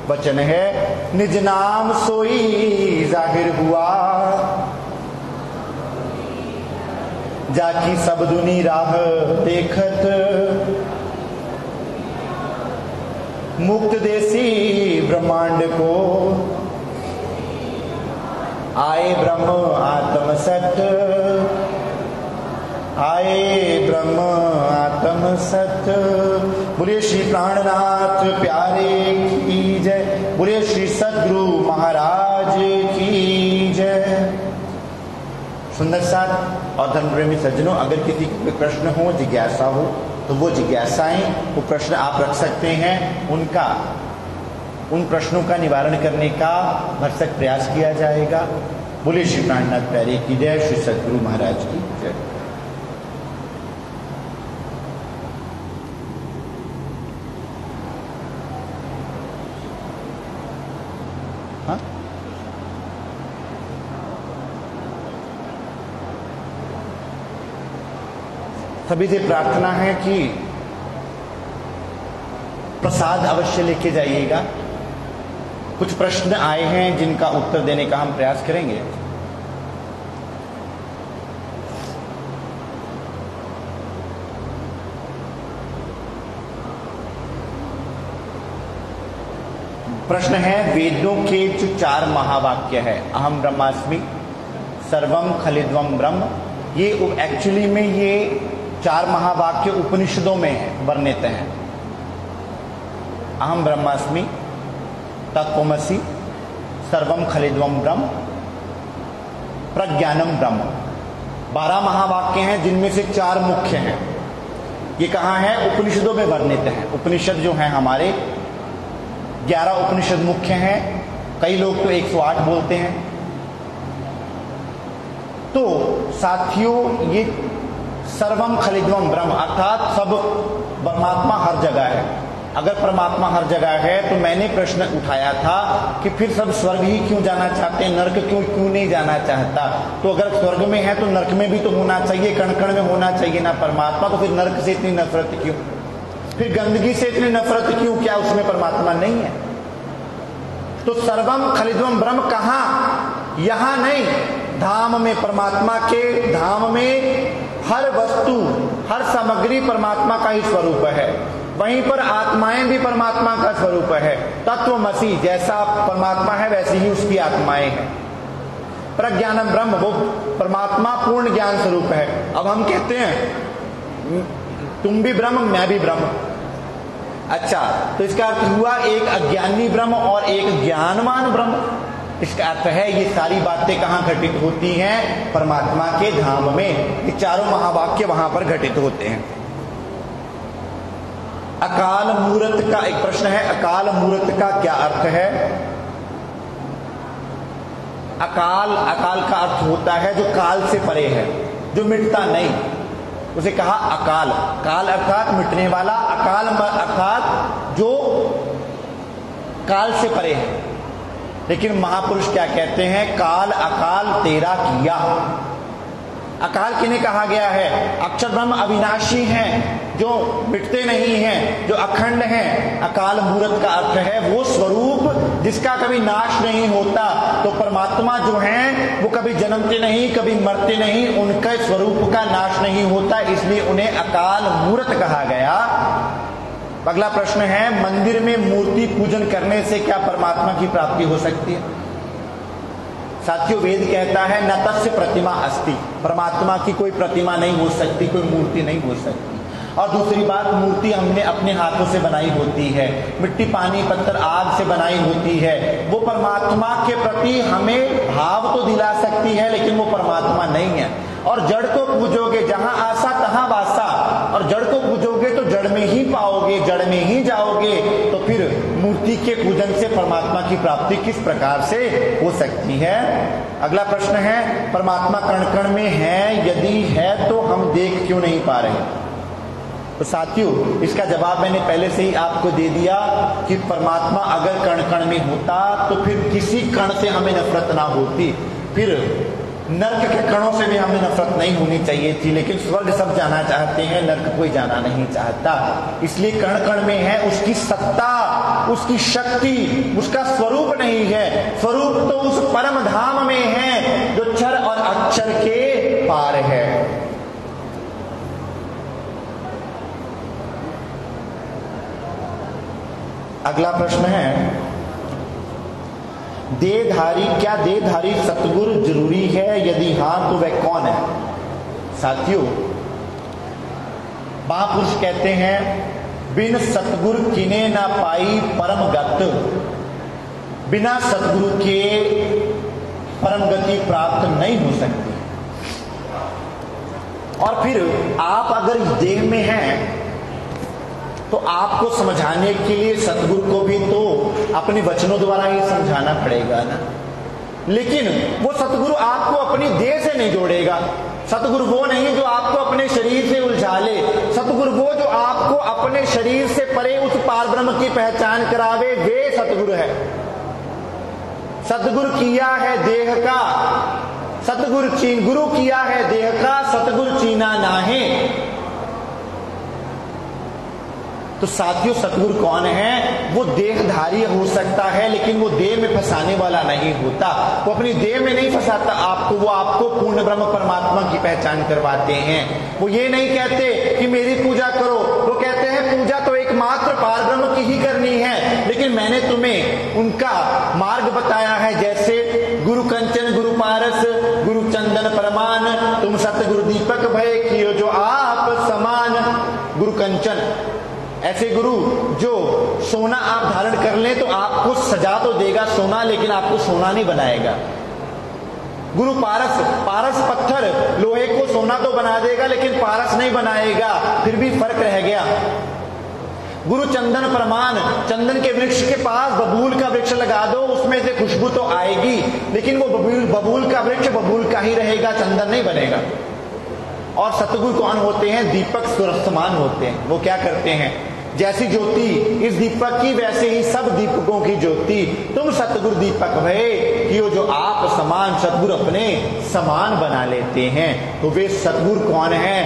वचन है। निज नाम सोई जाहिर हुआ, जाकी सब दुनी राह देखत, मुक्त देसी ब्रह्मांड को आए ब्रह्म आत्म सत। आए ब्रह्म आत्म सत्य। बोलिए श्री प्राणनाथ प्यारे की जय। बोलिए श्री सद्गुरु महाराज की जय। सुंदर साथ और धर्मप्रेमी सज्जनों, अगर किसी को प्रश्न हो, जिज्ञासा हो, तो वो जिज्ञासाएं, वो प्रश्न आप रख सकते हैं। उन प्रश्नों का निवारण करने का भरसक प्रयास किया जाएगा। बोलिए श्री प्राणनाथ प्यारे की जय, श्री सद्गुरु महाराज की जय। हाँ? सभी से प्रार्थना है कि प्रसाद अवश्य लेके जाइएगा। कुछ प्रश्न आए हैं जिनका उत्तर देने का हम प्रयास करेंगे। प्रश्न है, वेदों के जो 4 महावाक्य है, अहम ब्रह्मास्मि, सर्वम खलिद्वम ब्रह्म, ये एक्चुअली में ये 4 महावाक्य उपनिषदों में है, वर्णित हैं। अहम ब्रह्मास्मि, तत्त्वमसि, सर्वम खलिद्वम ब्रह्म, प्रज्ञानम ब्रह्म। 12 महावाक्य हैं जिनमें से 4 मुख्य हैं। ये कहाँ है? उपनिषदों में वर्णित हैं। उपनिषद जो हैं हमारे 11 उपनिषद मुख्य हैं। कई लोग तो 108 बोलते हैं। तो साथियों, ये सर्वम खलिद्वम ब्रह्म अर्थात सब परमात्मा हर जगह है। अगर परमात्मा हर जगह है तो मैंने प्रश्न उठाया था कि फिर सब स्वर्ग ही क्यों जाना चाहते हैं, नरक क्यों नहीं जाना चाहता? तो अगर स्वर्ग में है तो नरक में भी तो होना चाहिए, कण कण में होना चाहिए ना परमात्मा। तो फिर नरक से इतनी नफरत क्यों? फिर गंदगी से इतनी नफरत क्यों? क्या उसमें परमात्मा नहीं है? तो सर्वम खलिद्वम ब्रह्म कहाँ? यहां नहीं, धाम में, परमात्मा के धाम में हर वस्तु, हर सामग्री परमात्मा का ही स्वरूप है। वहीं पर आत्माएं भी परमात्मा का स्वरूप है। तत्वमसि, जैसा परमात्मा है वैसी ही उसकी आत्माएं हैं। प्रज्ञानम ब्रह्म, वो परमात्मा पूर्ण ज्ञान स्वरूप है। अब हम कहते हैं तुम भी ब्रह्म, मैं भी ब्रह्म। अच्छा, तो इसका अर्थ हुआ एक अज्ञानी ब्रह्म और एक ज्ञानवान ब्रह्म। इसका अर्थ है ये सारी बातें कहाँ घटित होती हैं? परमात्मा के धाम में। ये 4 महावाक्य वहां पर घटित होते हैं। अकाल मूर्त का एक प्रश्न है, अकाल मूर्त का क्या अर्थ है? अकाल का अर्थ होता है जो काल से परे है, जो मिटता नहीं, उसे कहा अकाल। काल अर्थात मिटने वाला, अकाल अर्थात जो काल से परे है। लेकिन महापुरुष क्या कहते हैं? काल अकाल तेरा किया। अकाल किन्हें कहा गया है? अक्षर ब्रह्म अविनाशी हैं, जो मिटते नहीं हैं, जो अखंड हैं। अकाल मूर्त का अर्थ है वो स्वरूप जिसका कभी नाश नहीं होता। तो परमात्मा जो हैं वो कभी जन्मते नहीं, कभी मरते नहीं, उनके स्वरूप का नाश नहीं होता, इसलिए उन्हें अकाल मूर्त कहा गया। अगला प्रश्न है, मंदिर में मूर्ति पूजन करने से क्या परमात्मा की प्राप्ति हो सकती है? साथियों, वेद कहता है न तस्य प्रतिमा अस्ति, परमात्मा की कोई प्रतिमा नहीं हो सकती, कोई मूर्ति नहीं हो सकती। और दूसरी बात, मूर्ति हमने अपने हाथों से बनाई होती है, मिट्टी पानी पत्थर आग से बनाई होती है। वो परमात्मा के प्रति हमें भाव तो दिला सकती है, लेकिन वो परमात्मा नहीं है। और जड़ को पूजोगे, जहां आसा तहां वासा, और जड़ को पूजोगे तो जड़ में ही पाओगे, जड़ में ही जाओगे। तो फिर मूर्ति के पूजन से परमात्मा की प्राप्ति किस प्रकार से हो सकती है? अगला प्रश्न है, परमात्मा कण कण में है, यदि है तो हम देख क्यों नहीं पा रहे? तो साथियों, इसका जवाब मैंने पहले से ही आपको दे दिया कि परमात्मा अगर कण कण में होता तो फिर किसी कण से हमें नफरत ना होती, फिर नर्क के कणों से भी हमें नफरत नहीं होनी चाहिए थी। लेकिन स्वर्ग सब जाना चाहते हैं, नर्क कोई जाना नहीं चाहता। इसलिए कण कण में है, उसकी सत्ता, उसकी शक्ति, उसका स्वरूप नहीं है। स्वरूप तो उस परम धाम में है जो क्षर और अक्षर के पार है। अगला प्रश्न है, देहधारी, क्या देहधारी सतगुरु जरूरी है? यदि हाँ तो वह कौन है? साथियों, महापुरुष कहते हैं बिन सतगुर किने ना पाई परम गत, बिना सतगुरु के परम गति प्राप्त नहीं हो सकती। और फिर आप अगर इस देह में हैं तो आपको समझाने के लिए सतगुरु को भी तो अपने वचनों द्वारा ही समझाना पड़ेगा ना। लेकिन वो सतगुरु आपको अपनी देह से नहीं जोड़ेगा। सतगुरु वो नहीं जो आपको अपने शरीर से उलझा ले। सतगुरु वो जो आपको अपने शरीर से परे उस पार ब्रह्म की पहचान करावे, वे सतगुरु है। सतगुरु किया है देह का, सतगुरु चीन, गुरु किया है देह का, सतगुरु चीना नाहे। तो साथियों, सतगुरु कौन है? वो देहधारी हो सकता है लेकिन वो देह में फंसाने वाला नहीं होता। वो अपनी देह में नहीं फंसाता आपको, वो आपको पूर्ण ब्रह्म परमात्मा की पहचान करवाते हैं। वो ये नहीं कहते कि मेरी पूजा करो, वो कहते हैं पूजा तो एकमात्र पार ब्रह्म की ही करनी है, लेकिन मैंने तुम्हें उनका मार्ग बताया है। जैसे गुरु कंचन गुरु पारस गुरु चंदन परमान, तुम सतगुरु दीपक भय कियो जो आप समान। गुरु कंचन, ऐसे गुरु जो सोना आप धारण कर लें तो आपको सजा तो देगा सोना, लेकिन आपको सोना नहीं बनाएगा। गुरु पारस, पारस पत्थर लोहे को सोना तो बना देगा लेकिन पारस नहीं बनाएगा, फिर भी फर्क रह गया। गुरु चंदन प्रमाण, चंदन के वृक्ष के पास बबूल का वृक्ष लगा दो, उसमें से खुशबू तो आएगी लेकिन वो बबूल का वृक्ष बबूल का ही रहेगा, चंदन नहीं बनेगा। और सतगुरु कौन होते हैं? दीपक सुरसमान होते हैं। वो क्या करते हैं? जैसी ज्योति इस दीपक की वैसे ही सब दीपकों की ज्योति, तुम सतगुरु दीपक भय कियो जो आप समान। सतगुरु अपने समान बना लेते हैं। तो वे सतगुरु कौन है?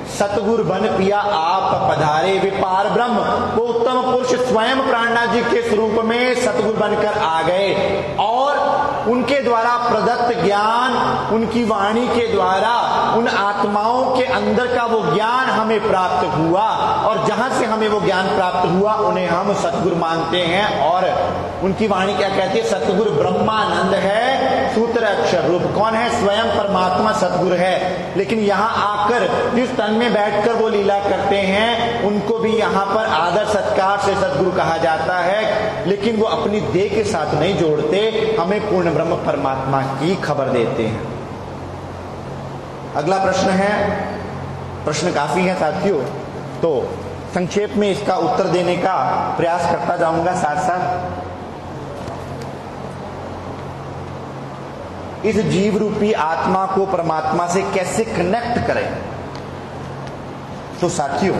सतगुरु बन पिया आप पधारे, वे पार ब्रह्म वो उत्तम पुरुष स्वयं प्राणनाथ जी के स्वरूप में सतगुरु बनकर आ गए और उनके द्वारा प्रदत्त ज्ञान, उनकी वाणी के द्वारा उन आत्माओं के अंदर का वो ज्ञान हमें प्राप्त हुआ। और जहां से हमें वो ज्ञान प्राप्त हुआ उन्हें हम सतगुरु मानते हैं। और उनकी वाणी क्या कहती है? सतगुरु ब्रह्मानंद है, सूत्र अक्षर रूप। कौन है? स्वयं परमात्मा सतगुरु है। लेकिन यहाँ आकर जिस तन में बैठकर वो लीला करते हैं उनको भी यहाँ पर आदर सत्कार से सतगुरु कहा जाता है, लेकिन वो अपनी देह के साथ नहीं जोड़ते, हमें पूर्ण ब्रह्म परमात्मा की खबर देते हैं। अगला प्रश्न है, प्रश्न काफी है साथियों, तो संक्षेप में इसका उत्तर देने का प्रयास करता जाऊंगा साथ साथ। इस जीव रूपी आत्मा को परमात्मा से कैसे कनेक्ट करें? तो साथियों,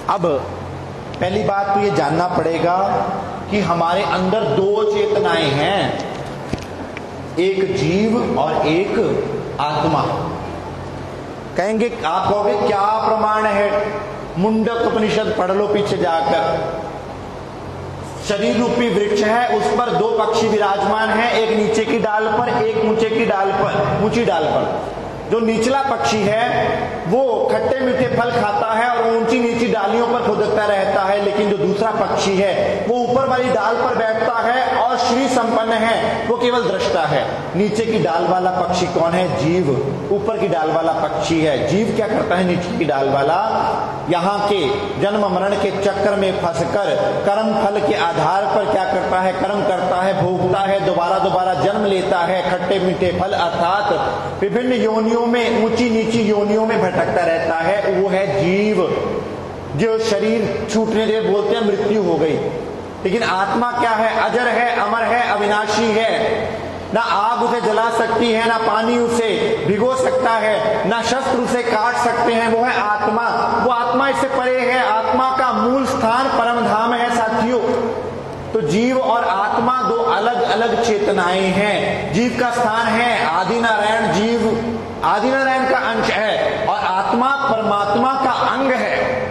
अब पहली बात तो ये जानना पड़ेगा कि हमारे अंदर दो चेतनाएं हैं, एक जीव और एक आत्मा। कहेंगे, आप कहोगे क्या प्रमाण है? मुंडक उपनिषद पढ़ लो पीछे जाकर। शरीर रूपी वृक्ष है, उस पर दो पक्षी विराजमान हैं, एक नीचे की डाल पर, एक ऊंचे की डाल पर, ऊंची डाल पर। जो निचला पक्षी है वो खट्टे मीठे फल खाता है और ऊंची नीची डालियों पर खुदकता रहता है, लेकिन जो दूसरा पक्षी है वो ऊपर वाली डाल पर बैठता है और श्री संपन्न है, वो केवल दृष्टा है। नीचे की डाल वाला पक्षी कौन है? जीव। ऊपर की डाल वाला पक्षी है जीव। क्या करता है नीचे की डाल वाला? यहाँ के जन्म मरण के चक्र में फंसकर कर्म फल के आधार पर क्या करता है? कर्म करता है, भोगता है, दोबारा दोबारा जन्म लेता है, खट्टे मीठे फल अर्थात विभिन्न योनियों में, ऊंची नीची योनियों में भटकता रहता है। वो है जीव, जो शरीर छूटने से बोलते हैं मृत्यु हो गई। लेकिन आत्मा क्या है? अजर है, अमर है, अविनाशी है। ना आग उसे जला सकती है, ना पानी उसे भिगो सकता है, ना शस्त्र उसे काट सकते हैं। वो है आत्मा। वो आत्मा इससे परे है। आत्मा का मूल स्थान परम धाम है साथियों। तो जीव और आत्मा दो अलग अलग चेतनाएं हैं। जीव का स्थान है आदि नारायण, जीव आदि नारायण का अंश है और आत्मा परमात्मा का अंग है।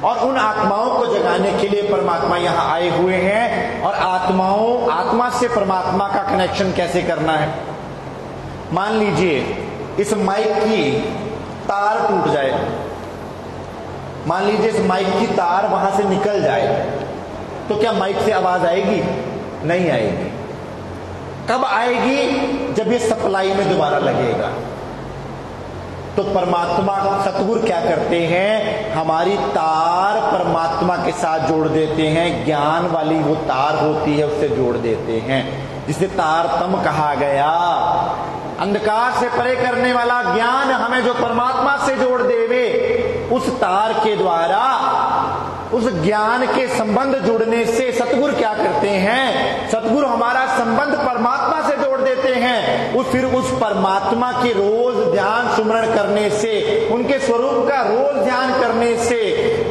और उन आत्माओं को जगाने के लिए परमात्मा यहाँ आए हुए हैं। और आत्मा से परमात्मा का कनेक्शन कैसे करना है? मान लीजिए इस माइक की तार टूट जाए, मान लीजिए इस माइक की तार वहां से निकल जाए, तो क्या माइक से आवाज आएगी? नहीं आएगी। कब आएगी? जब ये सप्लाई में दोबारा लगेगा। तो परमात्मा सतगुरु क्या करते हैं, हमारी तार परमात्मा के साथ जोड़ देते हैं। ज्ञान वाली वो तार होती है उससे जोड़ देते हैं, जिसे तारतम कहा गया। अंधकार से परे करने वाला ज्ञान हमें जो परमात्मा से जोड़ देवे, उस तार के द्वारा उस ज्ञान के संबंध जुड़ने से सतगुरु क्या करते हैं, सतगुरु हमारा संबंध परमात्मा से जोड़ देते हैं। फिर उस परमात्मा के रोज ध्यान सुमरण करने से, उनके स्वरूप का रोज ध्यान करने से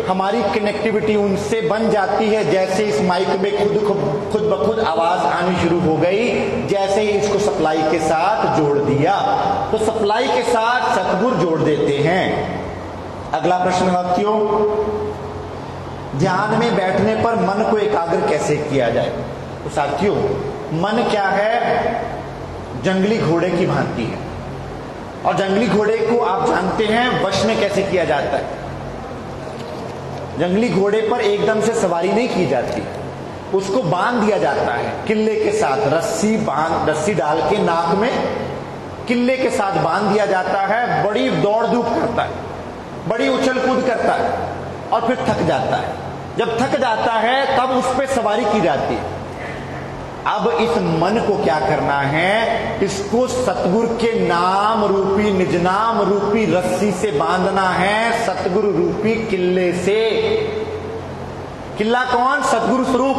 हमारी कनेक्टिविटी उनसे बन जाती है। जैसे इस माइक में खुद ब खुद आवाज आनी शुरू हो गई, जैसे ही इसको सप्लाई के साथ जोड़ दिया, तो सप्लाई के साथ सतगुरु जोड़ देते हैं। अगला प्रश्न साथियों, ध्यान में बैठने पर मन को एकाग्र कैसे किया जाए। तो साथियों, मन क्या है, जंगली घोड़े की भांति है, और जंगली घोड़े को आप जानते हैं वश में कैसे किया जाता है। जंगली घोड़े पर एकदम से सवारी नहीं की जाती, उसको बांध दिया जाता है किल्ले के साथ। रस्सी डाल के नाक में किल्ले के साथ बांध दिया जाता है। बड़ी दौड़ धूप करता है, बड़ी उछल कूद करता है, और फिर थक जाता है। जब थक जाता है तब उस पर सवारी की जाती है। अब इस मन को क्या करना है, इसको सतगुरु के नाम रूपी, निज नाम रूपी रस्सी से बांधना है, सतगुरु रूपी किल्ले से। किल्ला कौन, सतगुरु स्वरूप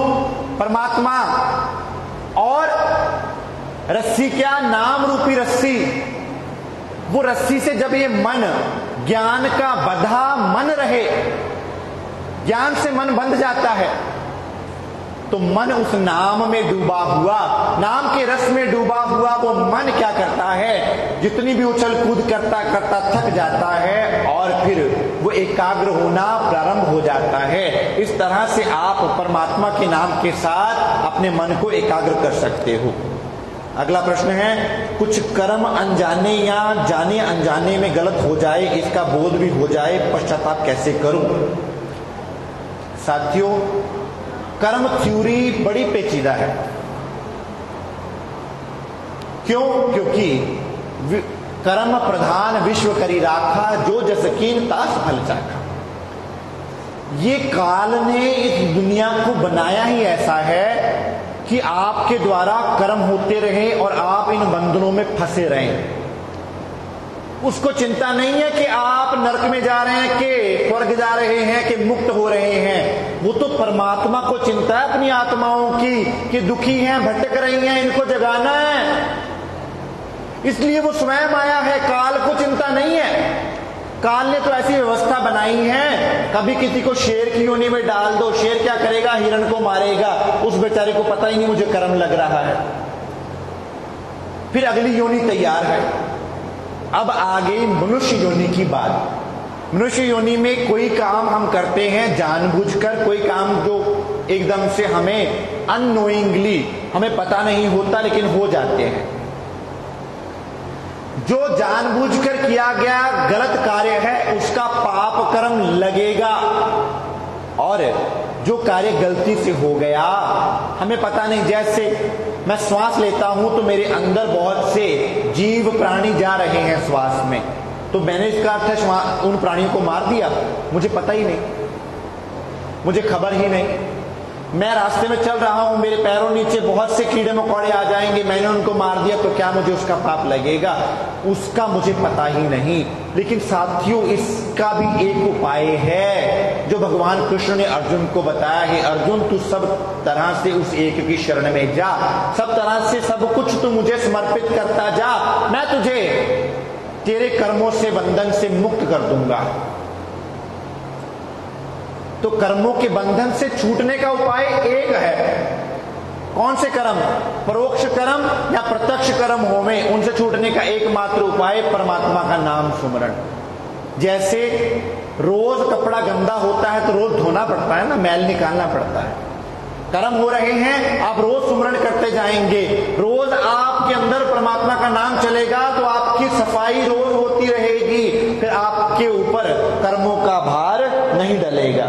परमात्मा, और रस्सी क्या, नाम रूपी रस्सी। वो रस्सी से जब ये मन, ज्ञान का बंधा मन रहे, ज्ञान से मन बंध जाता है, तो मन उस नाम में डूबा हुआ, नाम के रस में डूबा हुआ वो मन क्या करता है, जितनी भी उछल कूद करता करता थक जाता है, और फिर वो एकाग्र होना प्रारंभ हो जाता है। इस तरह से आप परमात्मा के नाम के साथ अपने मन को एकाग्र कर सकते हो। अगला प्रश्न है, कुछ कर्म अनजाने या जाने अनजाने में गलत हो जाए, इसका बोध भी हो जाए, पश्चाताप कैसे करूं। साथियों, कर्म थ्योरी बड़ी पेचीदा है। क्यों? क्योंकि कर्म प्रधान विश्व करी राखा, जो जस कीन तास फल चाखा। ये काल ने इस दुनिया को बनाया ही ऐसा है कि आपके द्वारा कर्म होते रहे और आप इन बंधनों में फंसे रहें। उसको चिंता नहीं है कि आप नरक में जा रहे हैं, कि स्वर्ग जा रहे हैं, कि मुक्त हो रहे हैं। वो तो परमात्मा को चिंता है अपनी आत्माओं की, कि दुखी हैं, भटक रही हैं, इनको जगाना है। इसलिए वो स्वयं आया है, काल को चिंता नहीं है। काल ने तो ऐसी व्यवस्था बनाई है, कभी किसी को शेर की योनि में डाल दो, शेर क्या करेगा, हिरण को मारेगा, उस बेचारे को पता ही नहीं मुझे कर्म लग रहा है। फिर अगली योनि तैयार है। अब आ गई मनुष्य योनि की बात। मनुष्य योनि में कोई काम हम करते हैं जानबूझकर, कोई काम जो एकदम से हमें अननोइंगली, हमें पता नहीं होता लेकिन हो जाते हैं। जो जानबूझकर किया गया गलत कार्य है उसका पाप कर्म लगेगा, और जो कार्य गलती से हो गया हमें पता नहीं, जैसे मैं श्वास लेता हूं तो मेरे अंदर बहुत से जीव प्राणी जा रहे हैं श्वास में, तो मैंने इसका अर्थ उन प्राणियों को मार दिया, मुझे पता ही नहीं, मुझे खबर ही नहीं। मैं रास्ते में चल रहा हूं, मेरे पैरों नीचे बहुत से कीड़े मकोड़े आ जाएंगे, मैंने उनको मार दिया, तो क्या मुझे उसका पाप लगेगा? उसका मुझे पता ही नहीं। लेकिन साथियों, इसका भी एक उपाय है जो भगवान कृष्ण ने अर्जुन को बताया है। अर्जुन, तू सब तरह से उस एक की शरण में जा, सब तरह से सब कुछ तू मुझे समर्पित करता जा, मैं तुझे तेरे कर्मों से, बंधन से मुक्त कर दूंगा। तो कर्मों के बंधन से छूटने का उपाय एक है। कौन से कर्म? परोक्ष कर्म या प्रत्यक्ष कर्म होवे, उनसे छूटने का एकमात्र उपाय परमात्मा का नाम सुमरण। जैसे रोज कपड़ा गंदा होता है तो रोज धोना पड़ता है ना, मैल निकालना पड़ता है। कर्म हो रहे हैं, आप रोज सुमरण करते जाएंगे, रोज आपके अंदर परमात्मा का नाम चलेगा तो आपकी सफाई रोज होती रहेगी, फिर आपके ऊपर कर्मों का भार नहीं डलेगा।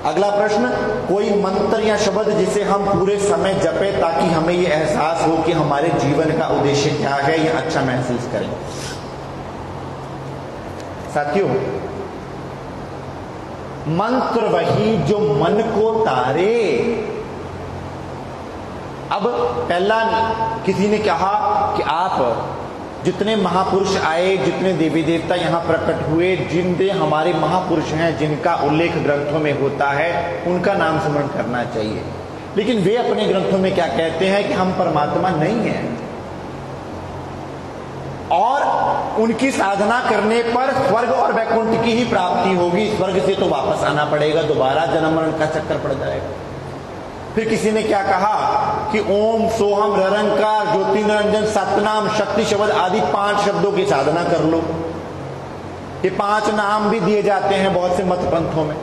अगला प्रश्न, कोई मंत्र या शब्द जिसे हम पूरे समय जपे ताकि हमें यह एहसास हो कि हमारे जीवन का उद्देश्य क्या है या अच्छा महसूस करें। साथियों, मंत्र वही जो मन को तारे। अब पहला किसी ने कहा कि आप जितने महापुरुष आए, जितने देवी देवता यहां प्रकट हुए, जिनके हमारे महापुरुष हैं, जिनका उल्लेख ग्रंथों में होता है, उनका नाम स्मरण करना चाहिए। लेकिन वे अपने ग्रंथों में क्या कहते हैं कि हम परमात्मा नहीं हैं, और उनकी साधना करने पर स्वर्ग और वैकुंठ की ही प्राप्ति होगी। स्वर्ग से तो वापस आना पड़ेगा, दोबारा जन्म मरण का चक्कर पड़ जाएगा। फिर किसी ने क्या कहा कि ओम सोहम निरंकार ज्योति निरंजन सतनाम शक्ति शब्द आदि 5 शब्दों की साधना कर लो। ये 5 नाम भी दिए जाते हैं बहुत से मत पंथों में।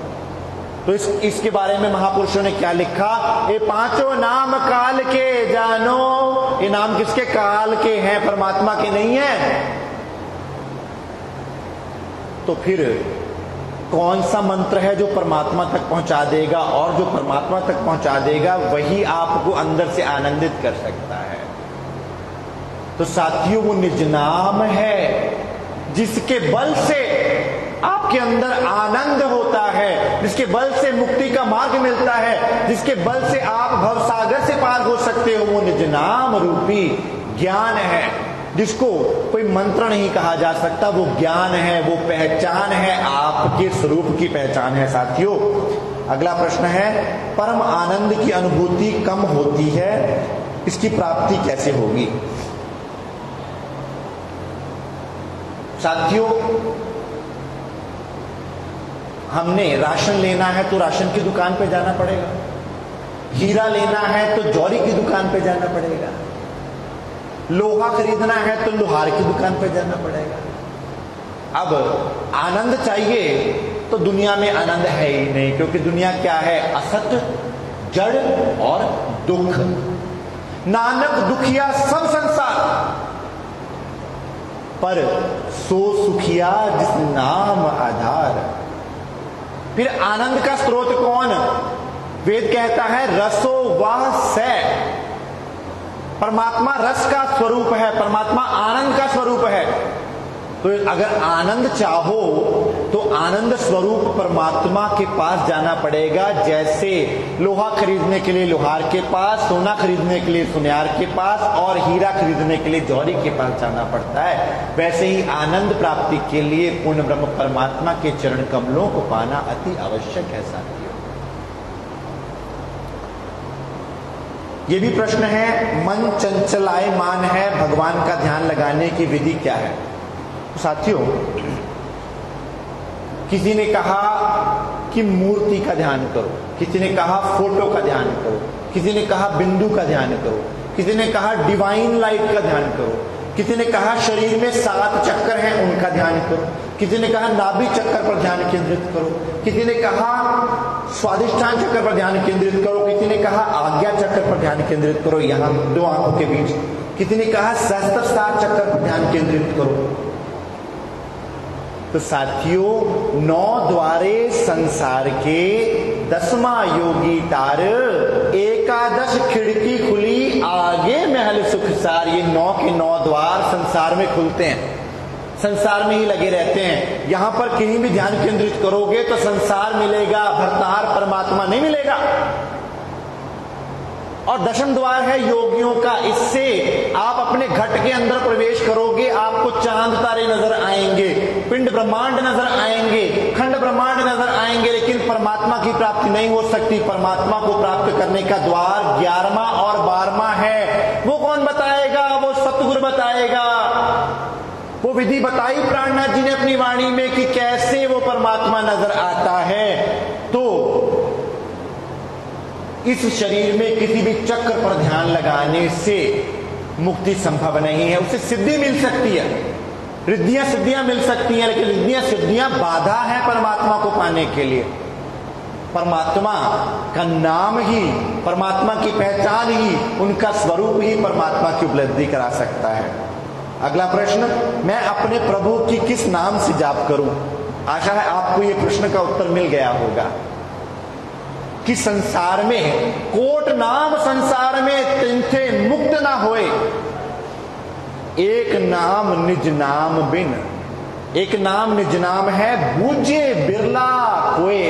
तो इसके बारे में महापुरुषों ने क्या लिखा? ये 5 नाम काल के जानो। ये नाम किसके? काल के हैं, परमात्मा के नहीं है। तो फिर कौन सा मंत्र है जो परमात्मा तक पहुंचा देगा? और जो परमात्मा तक पहुंचा देगा वही आपको अंदर से आनंदित कर सकता है। तो साथियों, वो निज नाम है जिसके बल से आपके अंदर आनंद होता है, जिसके बल से मुक्ति का मार्ग मिलता है, जिसके बल से आप भवसागर से पार हो सकते हो। वो निज नाम रूपी ज्ञान है, जिसको कोई मंत्र नहीं कहा जा सकता। वो ज्ञान है, वो पहचान है, आपके स्वरूप की पहचान है। साथियों, अगला प्रश्न है, परम आनंद की अनुभूति कम होती है, इसकी प्राप्ति कैसे होगी? साथियों, हमने राशन लेना है तो राशन की दुकान पे जाना पड़ेगा, हीरा लेना है तो जौहरी की दुकान पे जाना पड़ेगा, लोहा खरीदना है तो लोहार की दुकान पे जाना पड़ेगा। अब आनंद चाहिए तो दुनिया में आनंद है ही नहीं, क्योंकि दुनिया क्या है? असत, जड़ और दुख। नानक दुखिया सब संसार, पर सो सुखिया जिस नाम आधार। फिर आनंद का स्रोत कौन? वेद कहता है रसो वह से। परमात्मा रस का स्वरूप है, परमात्मा आनंद का स्वरूप है। तो अगर आनंद चाहो तो आनंद स्वरूप परमात्मा के पास जाना पड़ेगा। जैसे लोहा खरीदने के लिए लोहार के पास, सोना खरीदने के लिए सुनार के पास, और हीरा खरीदने के लिए जौहरी के पास जाना पड़ता है, वैसे ही आनंद प्राप्ति के लिए पूर्ण ब्रह्म परमात्मा के चरण कमलों को पाना अति आवश्यक है। साथियों, ये भी प्रश्न है, मन चंचलायमान है, भगवान का ध्यान लगाने की विधि क्या है? साथियों, किसी ने कहा कि मूर्ति का ध्यान करो, किसी ने कहा फोटो का ध्यान करो, किसी ने कहा बिंदु का ध्यान करो, किसी ने कहा डिवाइन लाइट का ध्यान करो, किसी ने कहा शरीर में 7 चक्कर हैं उनका ध्यान करो, किसी ने कहा नाभि चक्कर पर ध्यान केंद्रित करो, किसी ने कहा स्वादिष्ठान चक्कर पर ध्यान केंद्रित करो, किसी ने कहा आज्ञा चक्कर पर ध्यान केंद्रित करो, यहां 2 आंखों के बीच, किसी ने कहा सहस्त्रसार चक्कर पर ध्यान केंद्रित करो। तो साथियों, 9 द्वारे संसार के 10वां योगी तार, 11 खिड़की खुली आगे महल सुखसार। ये 9 के 9 द्वार संसार में खुलते हैं, संसार में ही लगे रहते हैं। यहां पर कहीं भी ध्यान केंद्रित करोगे तो संसार मिलेगा, भरतार परमात्मा नहीं मिलेगा। और 10वां द्वार है योगियों का, इससे आप अपने घट के अंदर प्रवेश करोगे, आपको चांद तारे नजर आएंगे, पिंड ब्रह्मांड नजर आएंगे, खंड ब्रह्मांड नजर आएंगे, लेकिन परमात्मा की प्राप्ति नहीं हो सकती। परमात्मा को प्राप्त करने का द्वार 11वां और 12वां है। वो कौन बताएगा? वो सतगुरु बताएगा। वो विधि बताई प्राणनाथ जी ने अपनी वाणी में कि कैसे वो परमात्मा नजर आता है। तो इस शरीर में किसी भी चक्र पर ध्यान लगाने से मुक्ति संभव नहीं है। उसे सिद्धि मिल सकती है, रिद्धियां सिद्धियां मिल सकती हैं, लेकिन रिद्धियां सिद्धियां बाधा है परमात्मा को पाने के लिए। परमात्मा का नाम ही, परमात्मा की पहचान ही, उनका स्वरूप ही परमात्मा की उपलब्धि करा सकता है। अगला प्रश्न, मैं अपने प्रभु की किस नाम से जाप करूं? आशा है आपको यह प्रश्न का उत्तर मिल गया होगा कि संसार में कोट नाम, संसार में तिनथे मुक्त ना होए, एक नाम निज नाम बिन। एक नाम निज नाम है, बूझे बिरला कोई।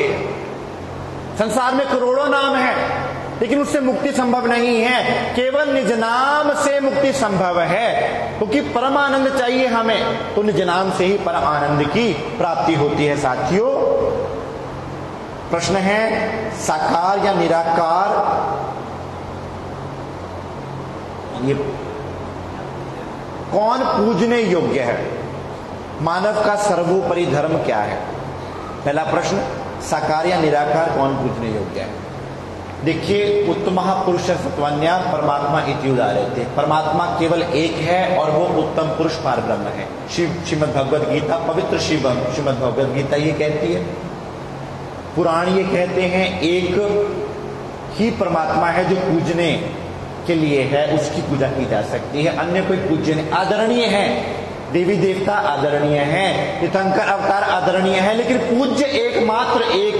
संसार में करोड़ों नाम है, लेकिन उससे मुक्ति संभव नहीं है। केवल निज नाम से मुक्ति संभव है, क्योंकि परम आनंद चाहिए हमें, तो निज नाम से ही परम आनंद की प्राप्ति होती है। साथियों, प्रश्न है साकार या निराकार, ये कौन पूजने योग्य है? मानव का सर्वोपरि धर्म क्या है? पहला प्रश्न, साकार या निराकार कौन पूजने योग्य है? देखिए, उत्तम पुरुष सत्वन्या परमात्मा इति उदाहरते, परमात्मा केवल एक है और वो उत्तम पुरुष पार ब्रह्म है। श्रीमद् भगवद गीता, पवित्र श्रीमद् भगवद गीता ये कहती है, पुराण ये कहते हैं, एक ही परमात्मा है जो पूजने के लिए है, उसकी पूजा की जा सकती है, अन्य कोई पूज्य नहीं। आदरणीय है, देवी देवता आदरणीय है, तीर्थंकर अवतार आदरणीय है, लेकिन पूज्य एकमात्र एक,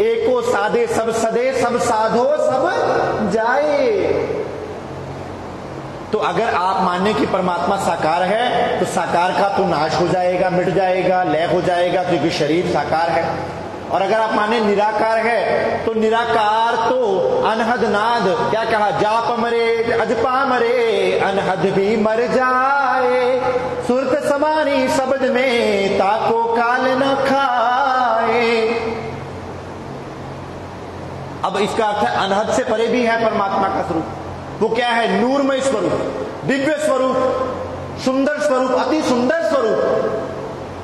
एको साधे सब सदे, सब साधो सब जाए। तो अगर आप माने कि परमात्मा साकार है, तो साकार का तो नाश हो जाएगा, मिट जाएगा, लय हो जाएगा, क्योंकि शरीर साकार है। और अगर आप माने निराकार है, तो निराकार तो अनहद नाद, क्या कहा, जाप मरे अजपा मरे, अनहद भी मर जाए, सुरत समानी शब्द में ताको काल न खाए। अब इसका अर्थ है अनहद से परे भी है परमात्मा का स्वरूप। वो क्या है? नूरमय स्वरूप, दिव्य स्वरूप, सुंदर स्वरूप, अति सुंदर स्वरूप,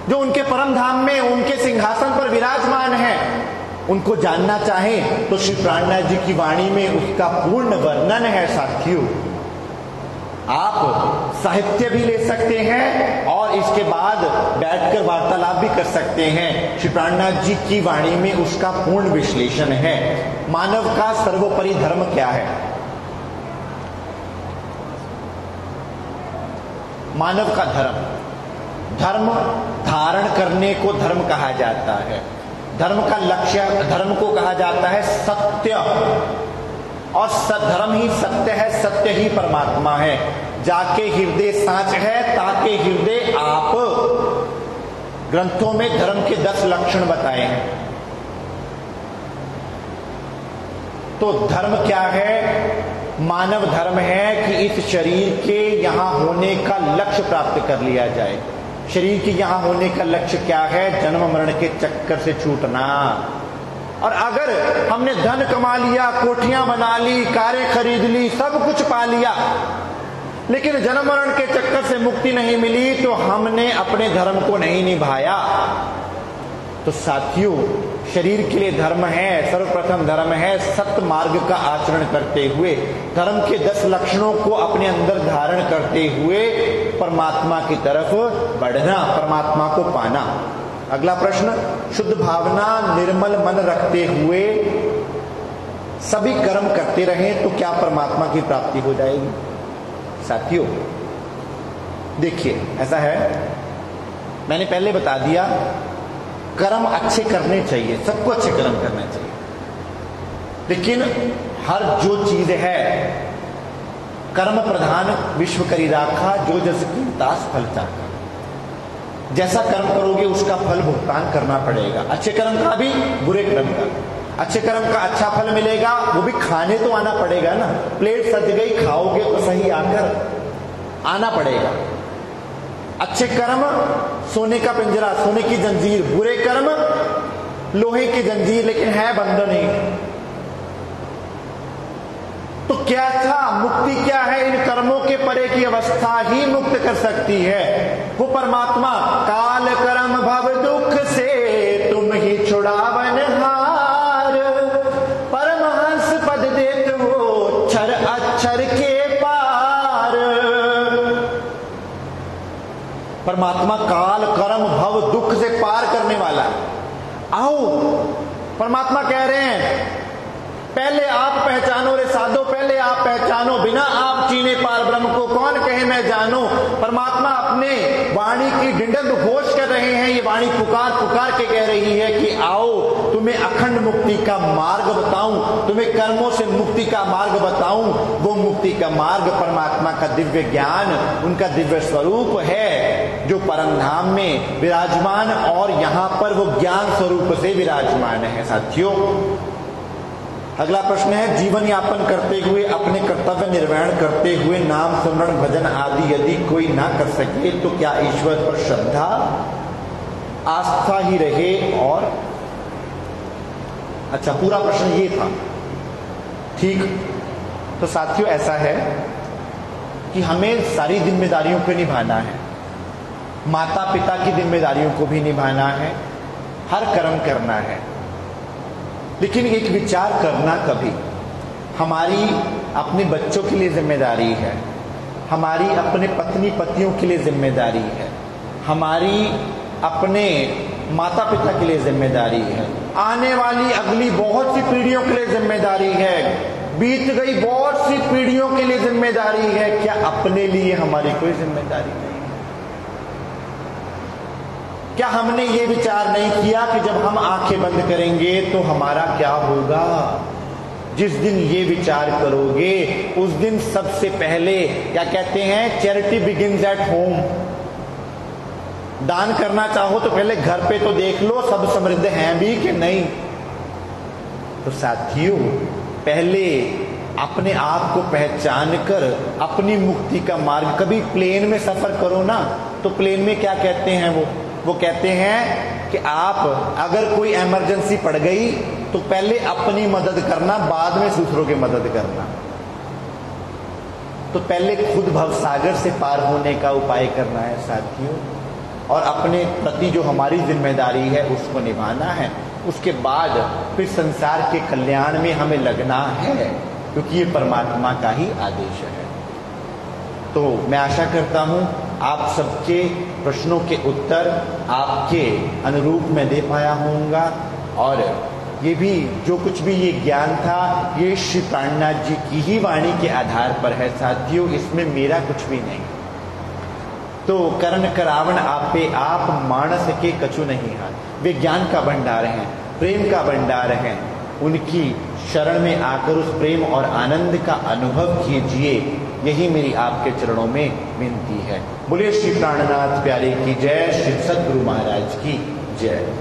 जो उनके परम धाम में उनके सिंहासन पर विराजमान है। उनको जानना चाहें तो श्री प्राणनाथ जी की वाणी में उसका पूर्ण वर्णन है। साथियों, आप साहित्य भी ले सकते हैं और इसके बाद बैठकर वार्तालाप भी कर सकते हैं। श्री प्राणनाथ जी की वाणी में उसका पूर्ण विश्लेषण है। मानव का सर्वोपरि धर्म क्या है? मानव का धर्म, धर्म धारण करने को धर्म कहा जाता है। धर्म का लक्ष्य, धर्म को कहा जाता है सत्य, और धर्म ही सत्य है, सत्य ही परमात्मा है। जाके हृदय साच है, ताके हृदय आप। ग्रंथों में धर्म के 10 लक्षण बताए हैं। तो धर्म क्या है? मानव धर्म है कि इस शरीर के यहां होने का लक्ष्य प्राप्त कर लिया जाए। शरीर के यहां होने का लक्ष्य क्या है? जन्म मरण के चक्कर से छूटना। और अगर हमने धन कमा लिया, कोठियां बना ली, कारें खरीद ली, सब कुछ पा लिया, लेकिन जन्म मरण के चक्कर से मुक्ति नहीं मिली, तो हमने अपने धर्म को नहीं निभाया। तो साथियों, शरीर के लिए धर्म है, सर्वप्रथम धर्म है सत्य मार्ग का आचरण करते हुए, धर्म के 10 लक्षणों को अपने अंदर धारण करते हुए परमात्मा की तरफ बढ़ना, परमात्मा को पाना। अगला प्रश्न, शुद्ध भावना, निर्मल मन रखते हुए सभी कर्म करते रहें तो क्या परमात्मा की प्राप्ति हो जाएगी? साथियों, देखिए, ऐसा है, मैंने पहले बता दिया, कर्म अच्छे करने चाहिए, सबको अच्छे कर्म करने चाहिए, लेकिन हर जो चीज है कर्म प्रधान विश्व करी राखा, जो जस की दास फल चाखा। जैसा कर्म करोगे उसका फल भुगतान करना पड़ेगा, अच्छे कर्म का भी, बुरे कर्म का। अच्छे कर्म का अच्छा फल मिलेगा, वो भी खाने तो आना पड़ेगा ना। प्लेट सज गई, खाओगे तो सही आकर आना पड़ेगा। अच्छे कर्म सोने का पिंजरा, सोने की जंजीर, बुरे कर्म लोहे की जंजीर, लेकिन है बंधन ही। तो क्या था मुक्ति? क्या है? इन कर्मों के परे की अवस्था ही मुक्त कर सकती है। वो परमात्मा, काल कर्म भव दुख से तुम ही छुड़ावन हार, परमहंस पद देत हो क्षर अक्षर के पार। परमात्मा काल कर्म भव दुख से पार करने वाला है। आओ, परमात्मा कह रहे हैं, पहले आप पहचानो रे साधो, पहले आप पहचानो, बिना आप चीने पार ब्रह्म को कौन कहे मैं जानू। परमात्मा अपने वाणी की डिंडक घोष कर रहे हैं। ये वाणी पुकार पुकार के कह रही है कि आओ, तुम्हें अखंड मुक्ति का मार्ग बताऊं, तुम्हें कर्मों से मुक्ति का मार्ग बताऊं। वो मुक्ति का मार्ग परमात्मा का दिव्य ज्ञान, उनका दिव्य स्वरूप है। जो परम धाम में विराजमान और यहां पर वो ज्ञान स्वरूप से विराजमान है। साथियों, अगला प्रश्न है, जीवन यापन करते हुए अपने कर्तव्य निर्वहन करते हुए नाम स्मरण भजन आदि यदि कोई ना कर सके तो क्या ईश्वर पर श्रद्धा आस्था ही रहे? और अच्छा, पूरा प्रश्न ये था, ठीक। तो साथियों, ऐसा है कि हमें सारी जिम्मेदारियों को निभाना है, माता पिता की जिम्मेदारियों को भी निभाना है, हर कर्म करना है, लेकिन एक विचार करना कभी, हमारी अपने बच्चों के लिए जिम्मेदारी है, हमारी अपने पत्नी पतियों के लिए जिम्मेदारी है, हमारी अपने माता पिता के लिए जिम्मेदारी है, आने वाली अगली बहुत सी पीढ़ियों के लिए जिम्मेदारी है, बीत गई बहुत सी पीढ़ियों के लिए जिम्मेदारी है। क्या अपने लिए हमारी कोई जिम्मेदारी नहीं? क्या हमने ये विचार नहीं किया कि जब हम आंखें बंद करेंगे तो हमारा क्या होगा? जिस दिन ये विचार करोगे उस दिन सबसे पहले, क्या कहते हैं, चैरिटी बिगिंस एट होम। दान करना चाहो तो पहले घर पे तो देख लो सब समृद्ध हैं भी कि नहीं। तो साथियों, पहले अपने आप को पहचान कर अपनी मुक्ति का मार्ग, कभी प्लेन में सफर करो ना, तो प्लेन में क्या कहते हैं वो कहते हैं कि आप अगर कोई इमरजेंसी पड़ गई तो पहले अपनी मदद करना, बाद में दूसरों की मदद करना। तो पहले खुद भवसागर से पार होने का उपाय करना है साथियों, और अपने प्रति जो हमारी जिम्मेदारी है उसको निभाना है। उसके बाद फिर संसार के कल्याण में हमें लगना है, क्योंकि ये परमात्मा का ही आदेश है। तो मैं आशा करता हूं आप सबके प्रश्नों के उत्तर आपके अनुरूप मैं दे पाया होऊंगा, और ये भी जो कुछ भी ये ज्ञान था ये श्री प्राणनाथ जी की ही वाणी के आधार पर है साथियों, इसमें मेरा कुछ भी नहीं। तो करण करावण आपे आप मानस के कछु नहीं हाथ। वे ज्ञान का भंडार हैं, प्रेम का भंडार हैं, उनकी शरण में आकर उस प्रेम और आनंद का अनुभव कीजिए, यही मेरी आपके चरणों में विनती है। बोलिए श्री प्राणनाथ प्यारे की जय, श्री सद्गुरु महाराज की जय।